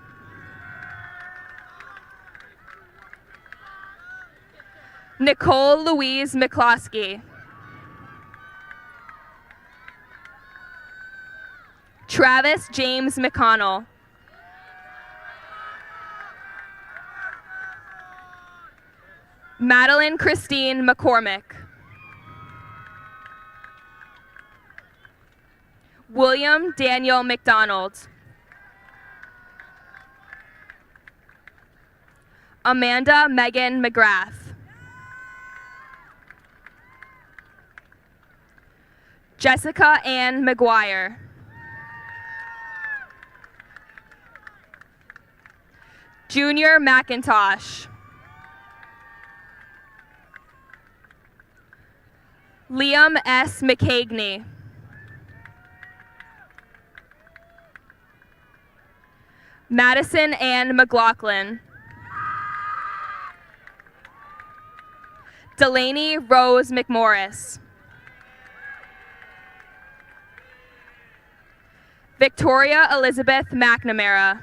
Speaker 4: Nicole Louise McCloskey. Travis James McConnell. Madeline Christine McCormick. William Daniel McDonald. Amanda Megan McGrath. Jessica Ann McGuire. Junior McIntosh. Liam S. McCagney. Madison Ann McLaughlin. Delaney Rose McMorris. Victoria Elizabeth McNamara.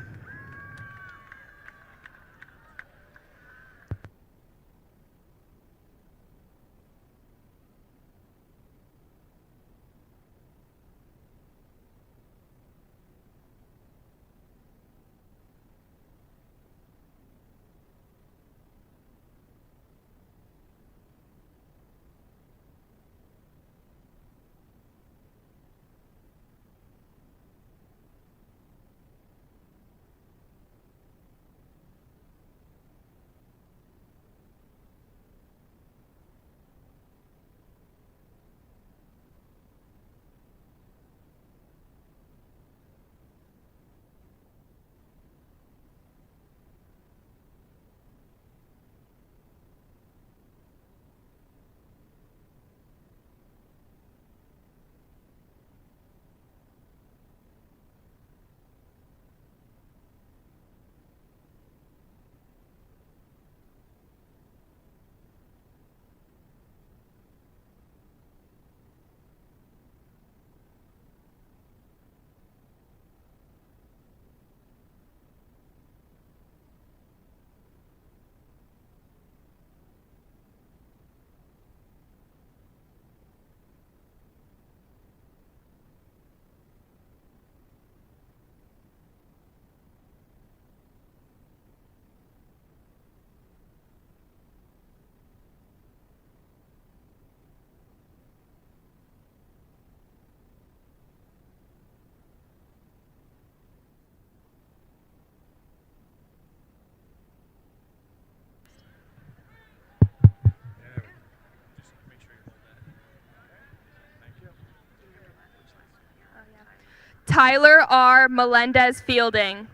Speaker 4: Tyler R. Melendez Fielding.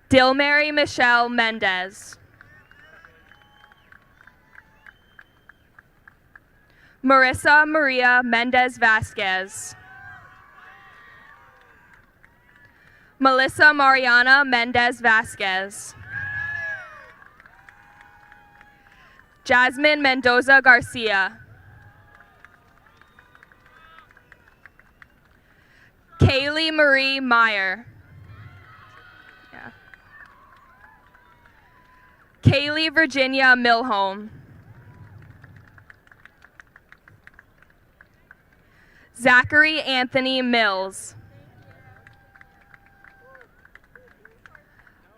Speaker 4: Dilmary Michelle Mendez. Marissa Maria Mendez Vasquez. Melissa Mariana Mendez Vasquez. Jasmine Mendoza Garcia. Kaylee Marie Meyer. Yeah. Kaylee Virginia Milholm. Zachary Anthony Mills.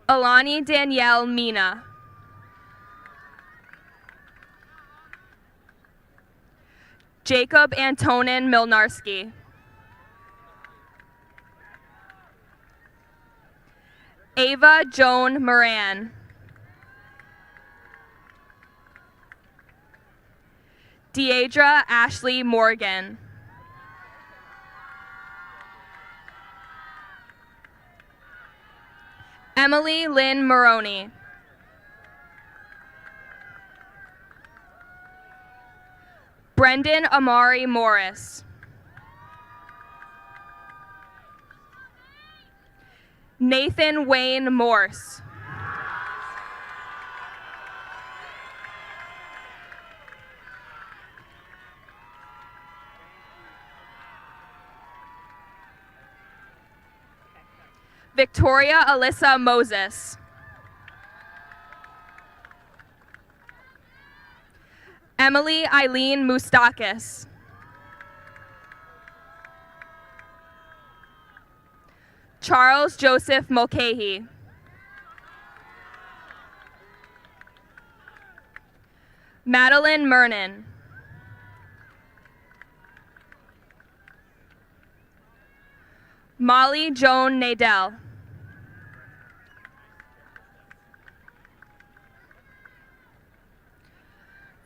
Speaker 4: Alani Danielle Mina. Jacob Antonin Milnarski. Ava Joan Moran. Deidra Ashley Morgan. Emily Lynn Maroney. Brendan Amari Morris. Nathan Wayne Morse. Victoria Alyssa Moses. Emily Eileen Moustakis. Charles Joseph Mulcahy. Madeline Mernon. Molly Joan Nadell.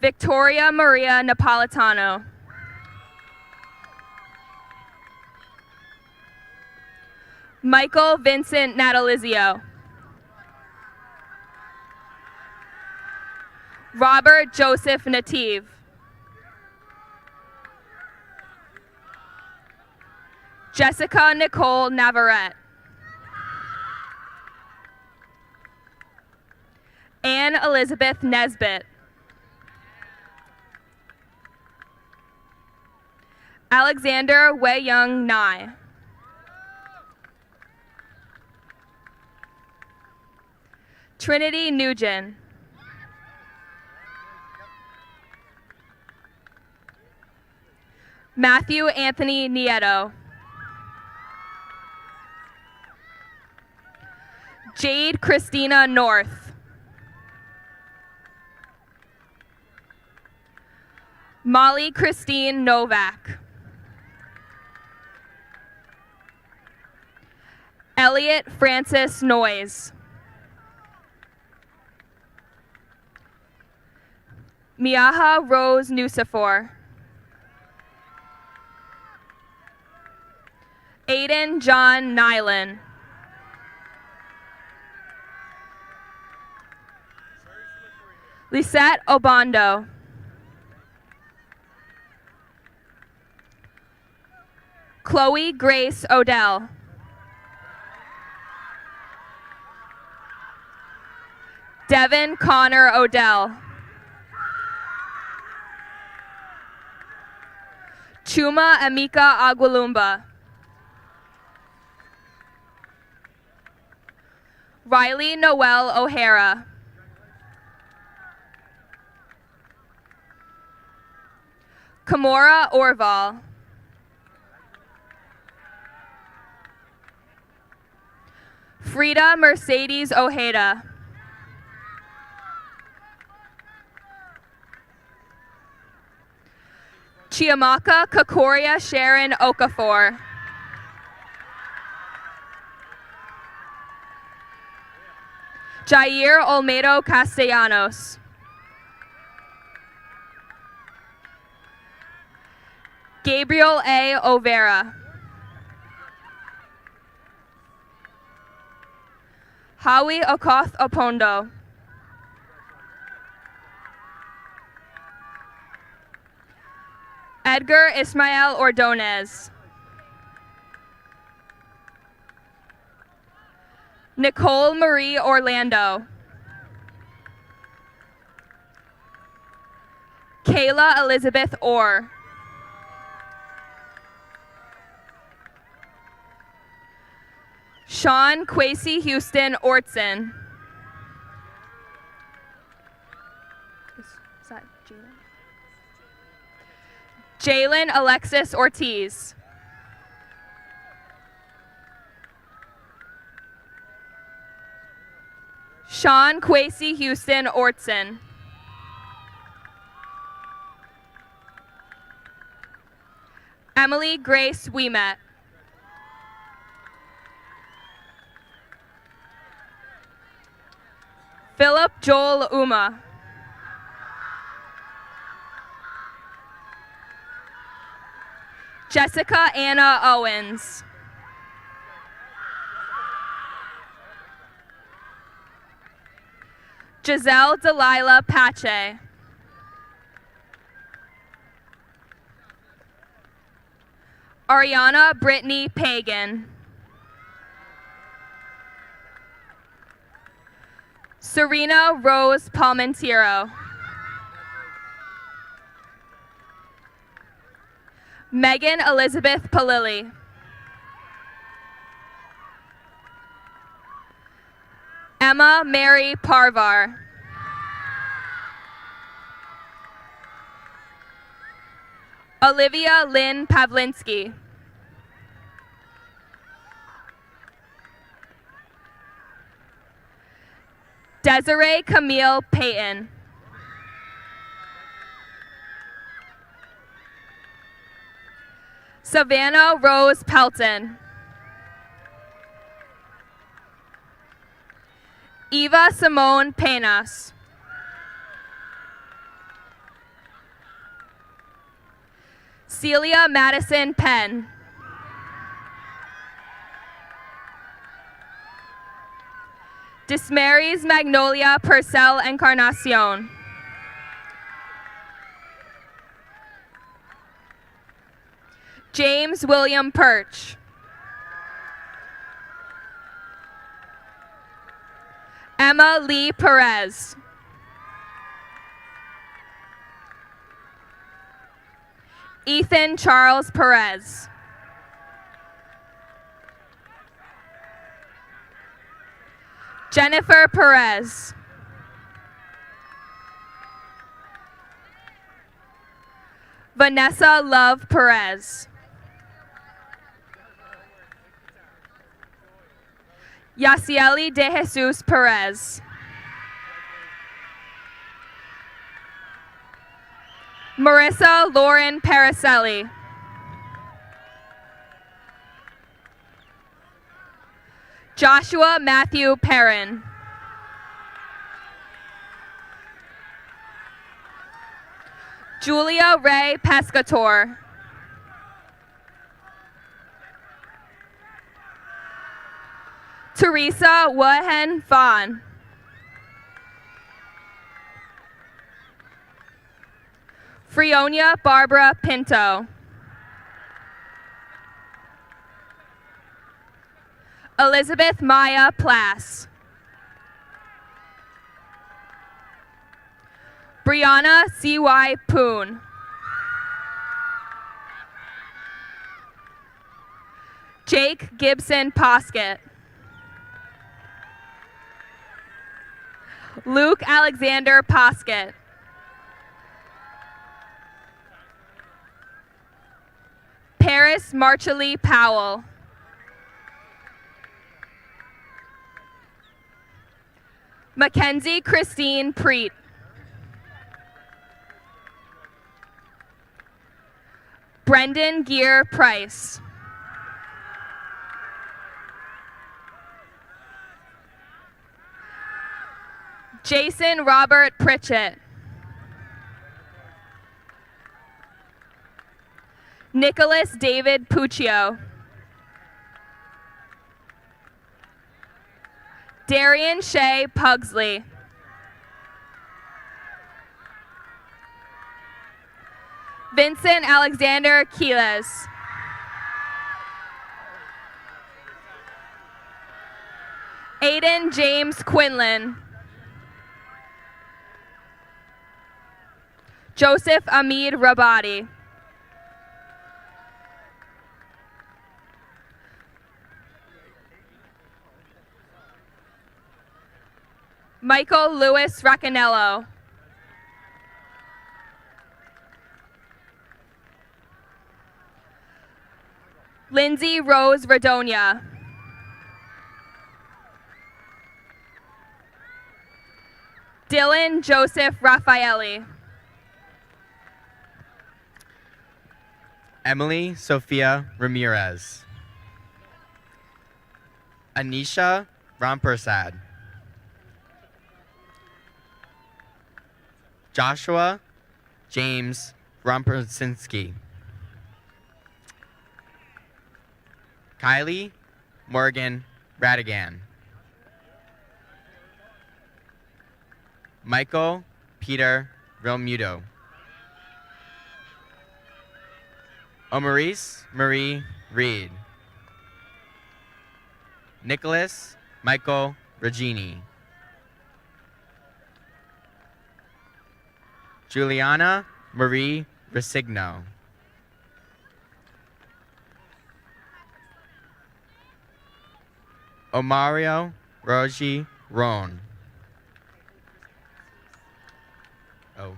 Speaker 4: Victoria Maria Napolitano. Michael Vincent Natalizio. Robert Joseph Nativ. Jessica Nicole Navarrete. Anne Elizabeth Nesbitt. Alexander Wei Young Nye. Trinity Nugent. Matthew Anthony Nieto. Jade Christina North. Molly Christine Novak. Elliot Francis Noyes. Miaha Rose Nusafor. Aiden John Nyland. Lisette Obando. Chloe Grace Odell. Devin Connor Odell. Chuma Amika Aguilumba. Riley Noel O'Hara. Kamora Orval. Frida Mercedes Ojeda. Chiamaka Kakoria Sharon Okafor. Jair Olmedo Castellanos. Gabriel A. Overa. Hawi Okoth Opondo. Edgar Ismael Ordonez. Nicole Marie Orlando. Kayla Elizabeth Orr. Sean Quasey Houston Ortson. Is that Jalen? Jalen Alexis Ortiz. Sean Quasey Houston Ortson. Emily Grace Weemet. Philip Joel Uma. Jessica Anna Owens. Giselle Delilah Pache. Ariana Brittany Pagan. Serena Rose Palmentiero. Megan Elizabeth Palilli. Emma Mary Parvar. Olivia Lynn Pavlinsky. Desiree Camille Payton. Savannah Rose Pelton. Eva Simone Penas. Celia Madison Penn. Dismaris Magnolia Purcell Encarnacion. James William Perch. Emma Lee Perez. Ethan Charles Perez. Jennifer Perez. Vanessa Love Perez. Yacieli de Jesus Perez. Marissa Lauren Paracelli. Joshua Matthew Perrin. Julia Ray Pescator. Teresa Wahen Vaughn. Frionia Barbara Pinto. Elizabeth Maya Plass. Brianna C.Y. Poon. Jake Gibson Poskett. Luke Alexander Poskett. Paris Marchalee Powell. Mackenzie Christine Preet. Brendan Gear Price. Jason Robert Pritchett. Nicholas David Puccio. Darian Shea Pugsley. Vincent Alexander Quiles. Aiden James Quinlan. Joseph Amid Rabadi. Michael Lewis Raccanello. Lindsay Rose Radonia. Dylan Joseph Raffaelli.
Speaker 9: Emily Sophia Ramirez. Anisha Rampersad. Joshua James Rompersinski. Kylie Morgan Radigan. Michael Peter Realmuto. Omaris Marie Reed. Nicholas Michael Regini. Juliana Marie Resigno. Omario Rogi Roan. Oh.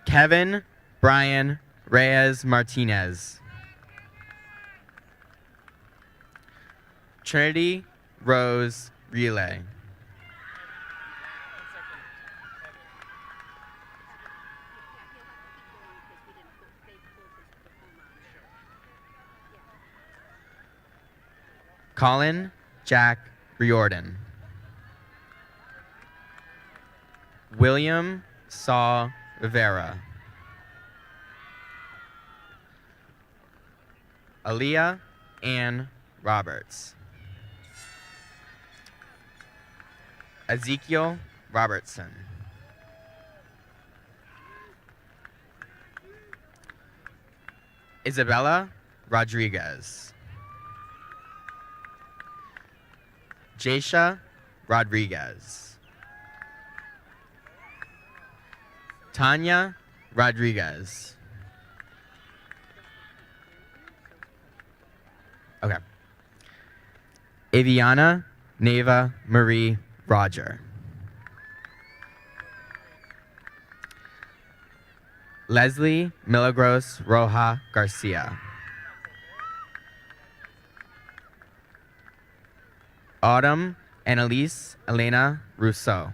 Speaker 9: Kevin Brian Reyes Martinez. Trinity Rose relay. Colin Jack Riordan. William Saul Rivera. Aaliyah Ann Roberts. Ezekiel Robertson. Isabella Rodriguez. Jasha Rodriguez. Tanya Rodriguez. Okay. Aviana Neva Marie Roger. Leslie Milagros Roja Garcia. Autumn Annalise Elena Rousseau.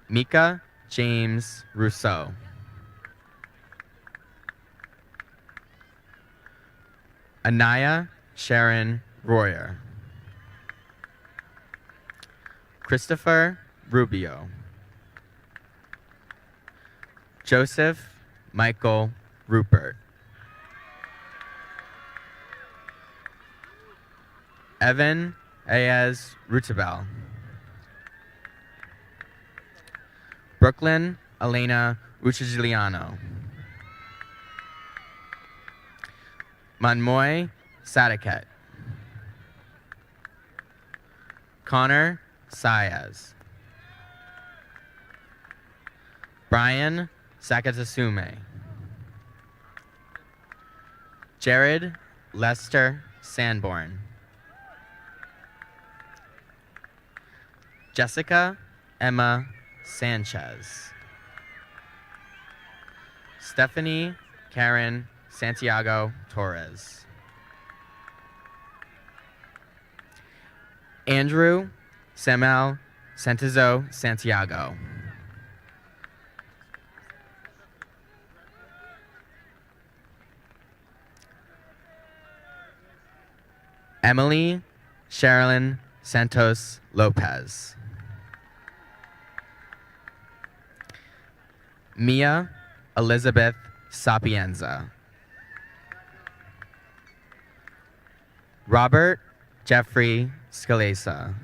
Speaker 9: Mika James Rousseau. Anaya Sharon Royer. Christopher Rubio. Joseph Michael Rupert. Evan Ayaz Rutabel. Brooklyn Elena Uchigliano. Manmoy Sadaket. Connor Sayas. Brian Sakatasume. Jared Lester Sanborn. Jessica Emma Sanchez. Stephanie Karen Santiago Torres. Andrew Samuel Santizo Santiago. Emily Sherilyn Santos Lopez. Mia Elizabeth Sapienza. Robert Jeffrey Scalesa.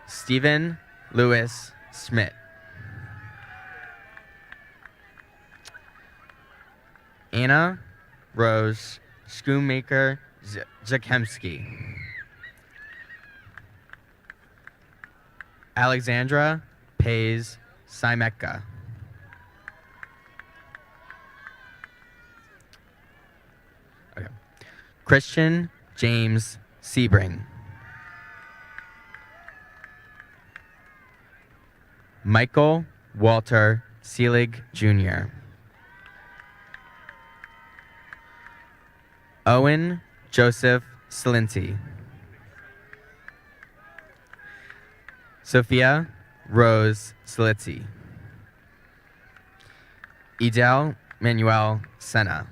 Speaker 9: Stephen Lewis Schmidt. Anna Rose Schoonmaker Zakemski. Alexandra Pays Simeka. Okay. Christian James Sebring. Michael Walter Seelig Jr. Owen Joseph Slinty. Sophia Rose Slitzy. Idel Manuel Senna.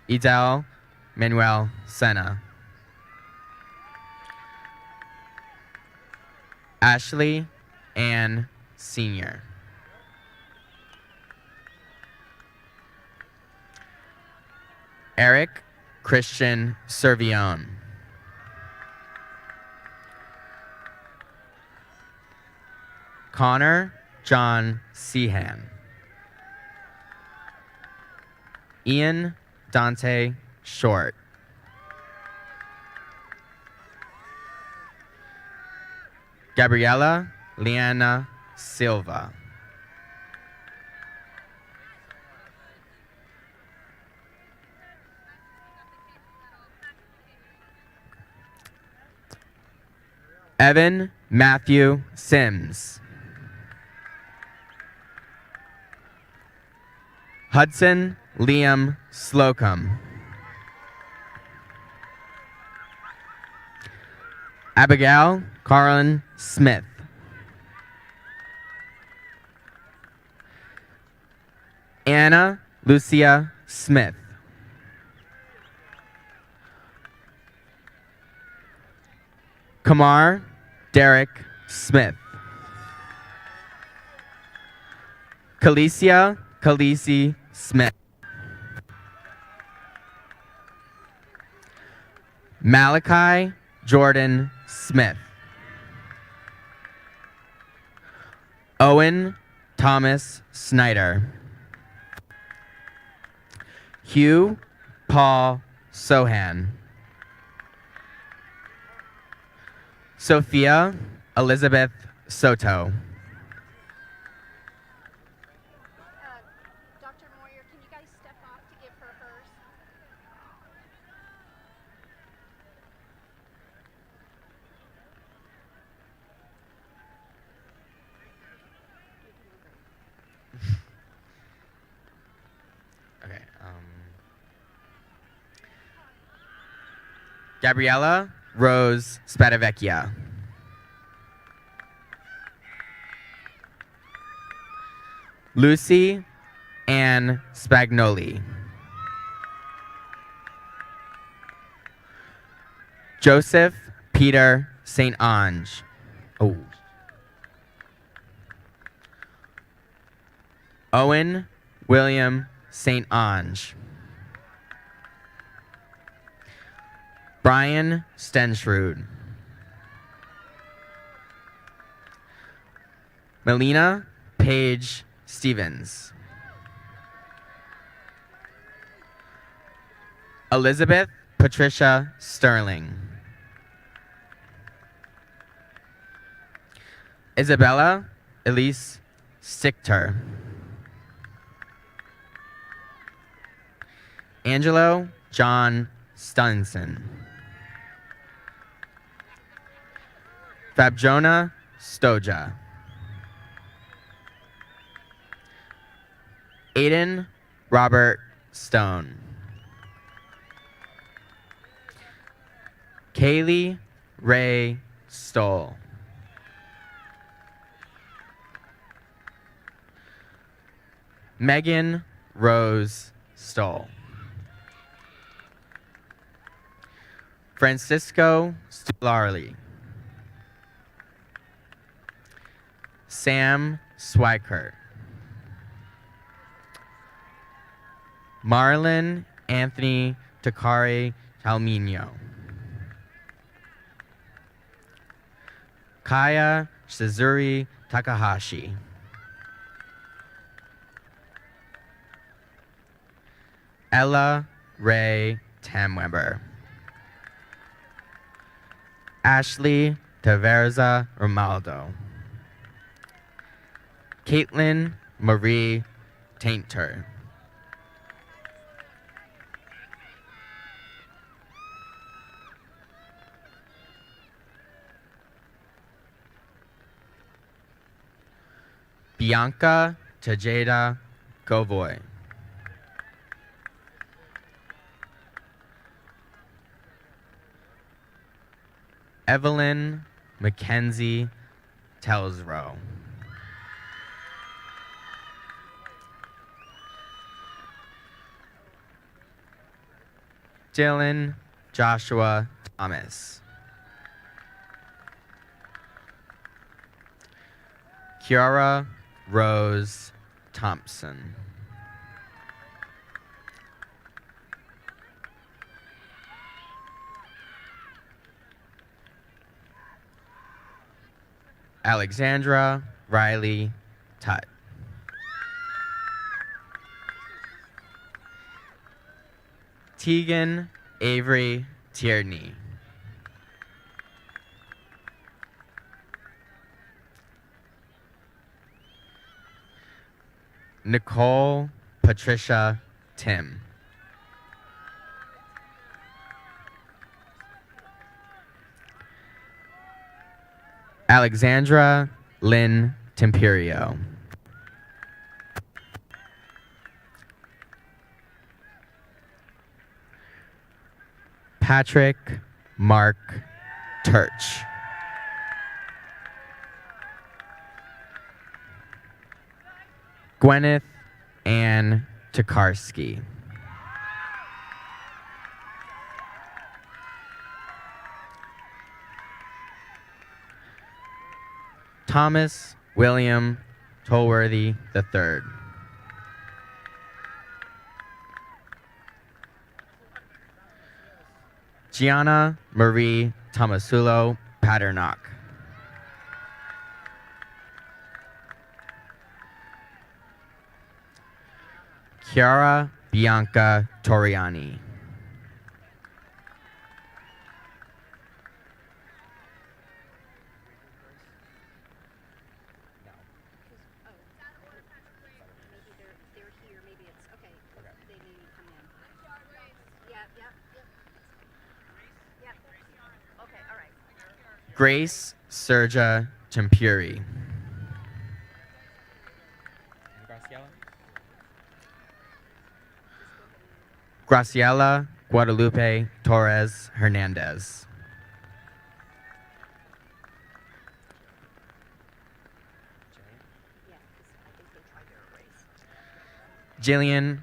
Speaker 9: Idel Manuel Senna. Ashley Ann Sr. Eric Christian Servione. Connor John Sehan. Ian Dante Short. Gabriela Liana Silva. Evan Matthew Sims. Hudson Liam Slocum. Abigail Carlin Smith. Anna Lucia Smith. Kamar Derek Smith. Kalicia Khaleesi Smith. Malachi Jordan Smith. Owen Thomas Snyder. Hugh Paul Sohan. Sophia Elizabeth Soto.
Speaker 6: Dr. Moyer, can you guys step off to give her hers?
Speaker 9: Okay. Gabriella Rose Spadavecchia. Lucy Ann Spagnoli. Joseph Peter St. Ange. Oh. Owen William St. Ange. Brian Stenschrud. Melina Paige Stevens. Elizabeth Patricia Sterling. Isabella Elise Stichter. Angelo John Stunson. Fabjona Stoja. Aiden Robert Stone. Kaylee Ray Stoll. Megan Rose Stoll. Francisco Stularli. Sam Swikert. Marlon Anthony Takari Talmino. Kaya Shizuri Takahashi. Ella Ray Tamweber. Ashley Taverza Romaldo. Caitlin Marie Tainter. Bianca Tajeda Govoy. Evelyn Mackenzie Telsrow. Dylan Joshua Thomas. Kiara Rose Thompson. Alexandra Riley Tutt. Tegan Avery Tierney. Nicole Patricia Tim. Alexandra Lynn Temperio. Patrick Mark Turch. Gwyneth Ann Tokarski. Thomas William Tolworthy III. Gianna Marie Tomasulo Paternock. Chiara Bianca Toriani. Grace Serja Tempuri. Graciela Guadalupe Torres Hernandez. Jillian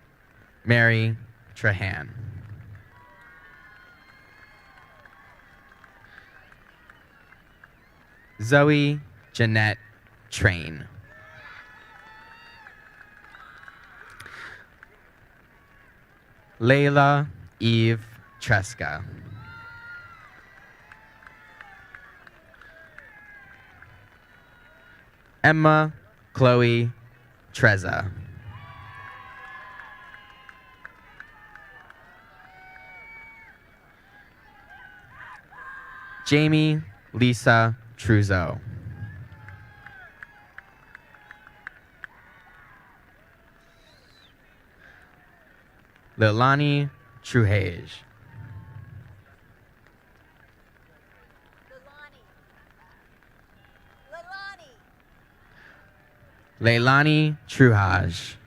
Speaker 9: Mary Trahan. Zoe Jeanette Train. Layla Eve Tresca. Emma Chloe Treza. Jamie Lisa Truzo. Lilani Truhage. Leilani Truhage.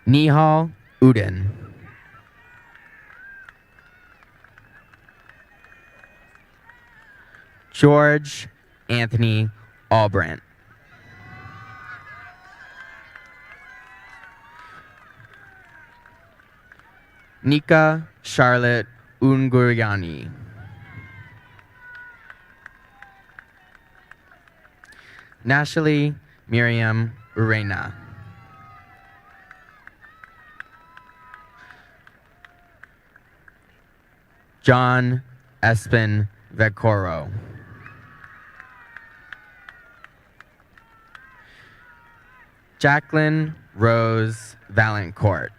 Speaker 9: Nihal Uden. George Anthony Albrant. Nika Charlotte Unguriani. Nashali Miriam Urena. John Espen Vecoro. Jacqueline Rose Valancourt.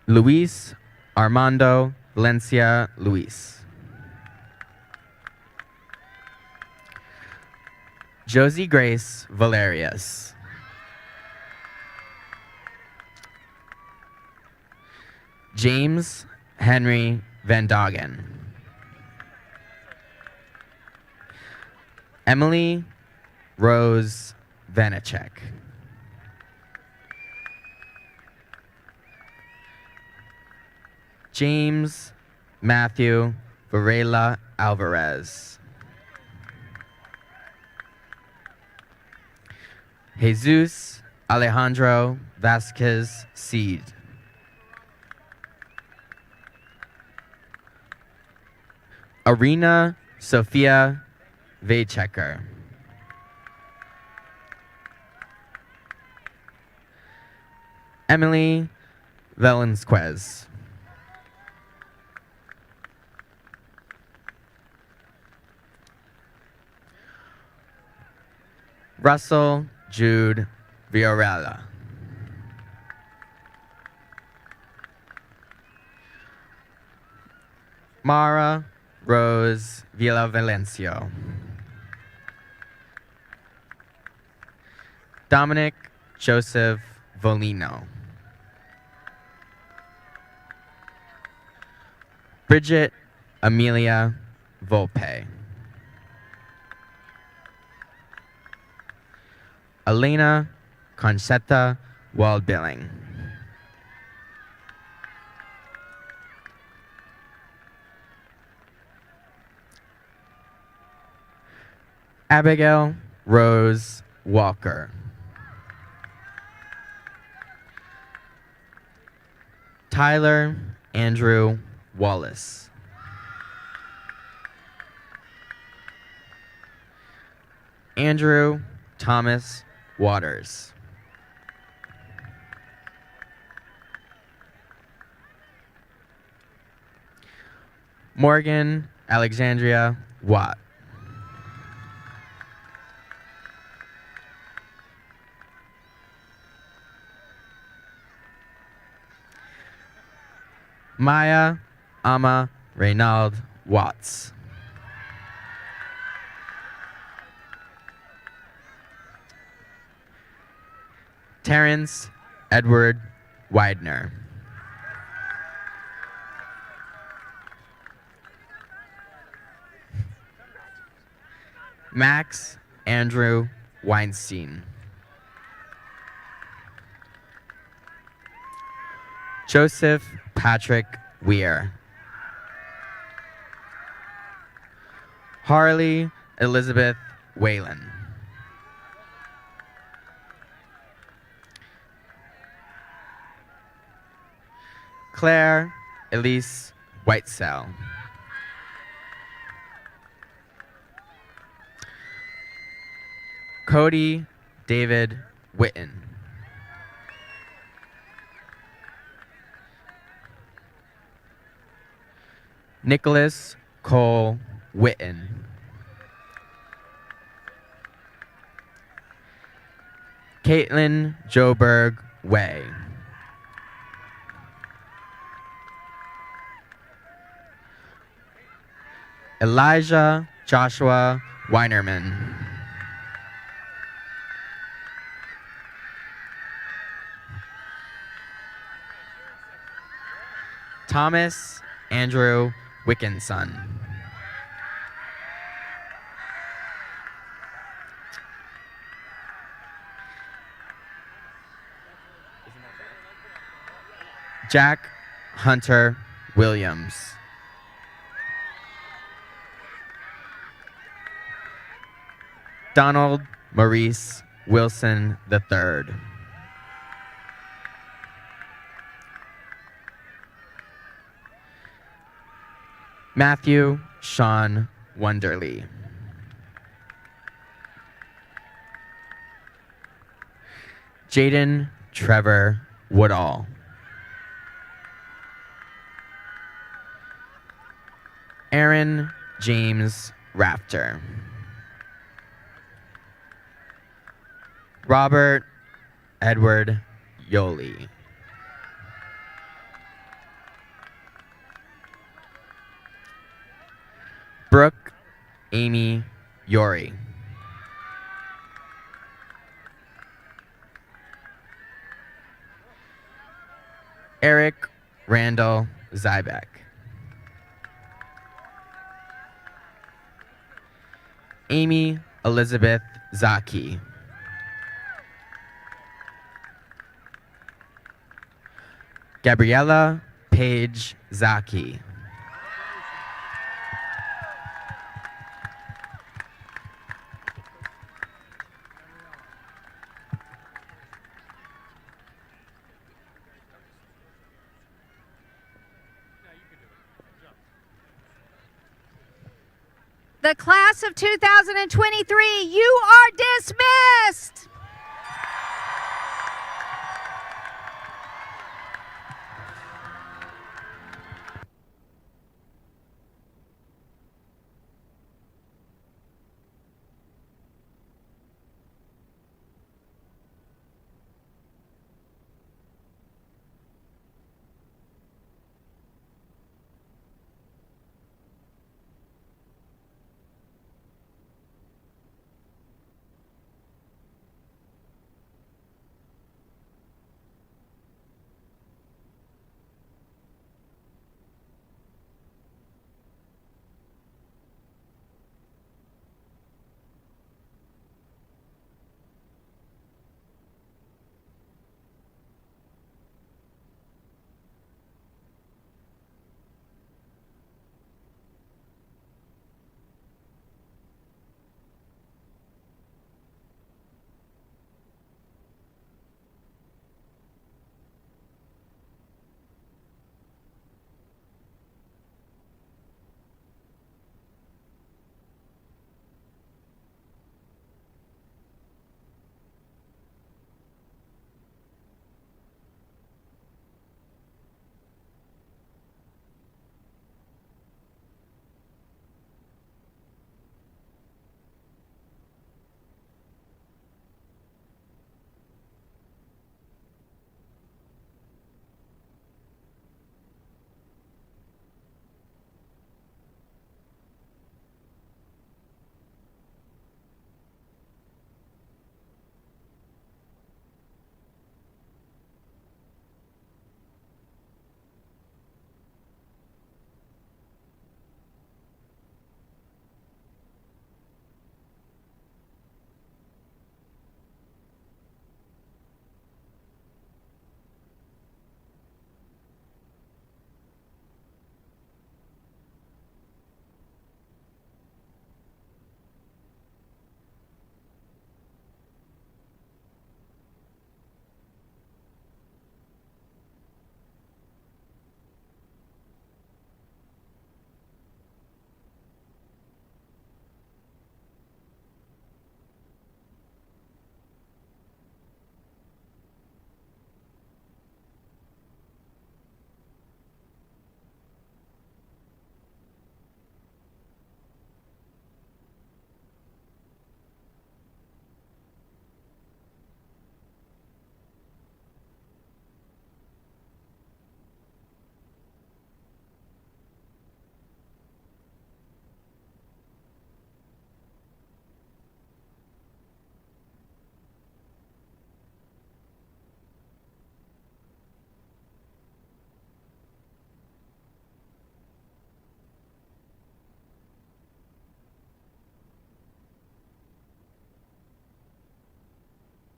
Speaker 9: Luis Armando Valencia Luis. Josie Grace Valerius. James Henry Van Doggen. Emily Rose Vanacek. James Matthew Varela Alvarez. Jesus Alejandro Vasquez Seed. Arena Sophia Vaychecker. Emily Velensquez. Russell Jude Viorella. Mara Rose Villavicencio. Dominic Joseph Volino. Bridget Amelia Volpe. Elena Concetta Waldbilling. Abigail Rose Walker. Tyler Andrew Wallace. Andrew Thomas Waters. Morgan Alexandria Watt. Maya Ama Reynald Watts. Terrence Edward Widener. Max Andrew Weinstein. Joseph Patrick Weir. Harley Elizabeth Whalen. Claire Elise Whitesell. Cody David Witten. Nicholas Cole Witten. Caitlin Joberg Way. Elijah Joshua Weinerman. Thomas Andrew Wickinson. Jack Hunter Williams. Donald Maurice Wilson III. Matthew Sean Wonderly. Jaden Trevor Woodall. Aaron James Rafter. Robert Edward Yoli. Brooke Amy Yori. Eric Randall Zybeck. Amy Elizabeth Zaki. Gabriella Paige Zaki.
Speaker 6: The class of 2023, you are dismissed.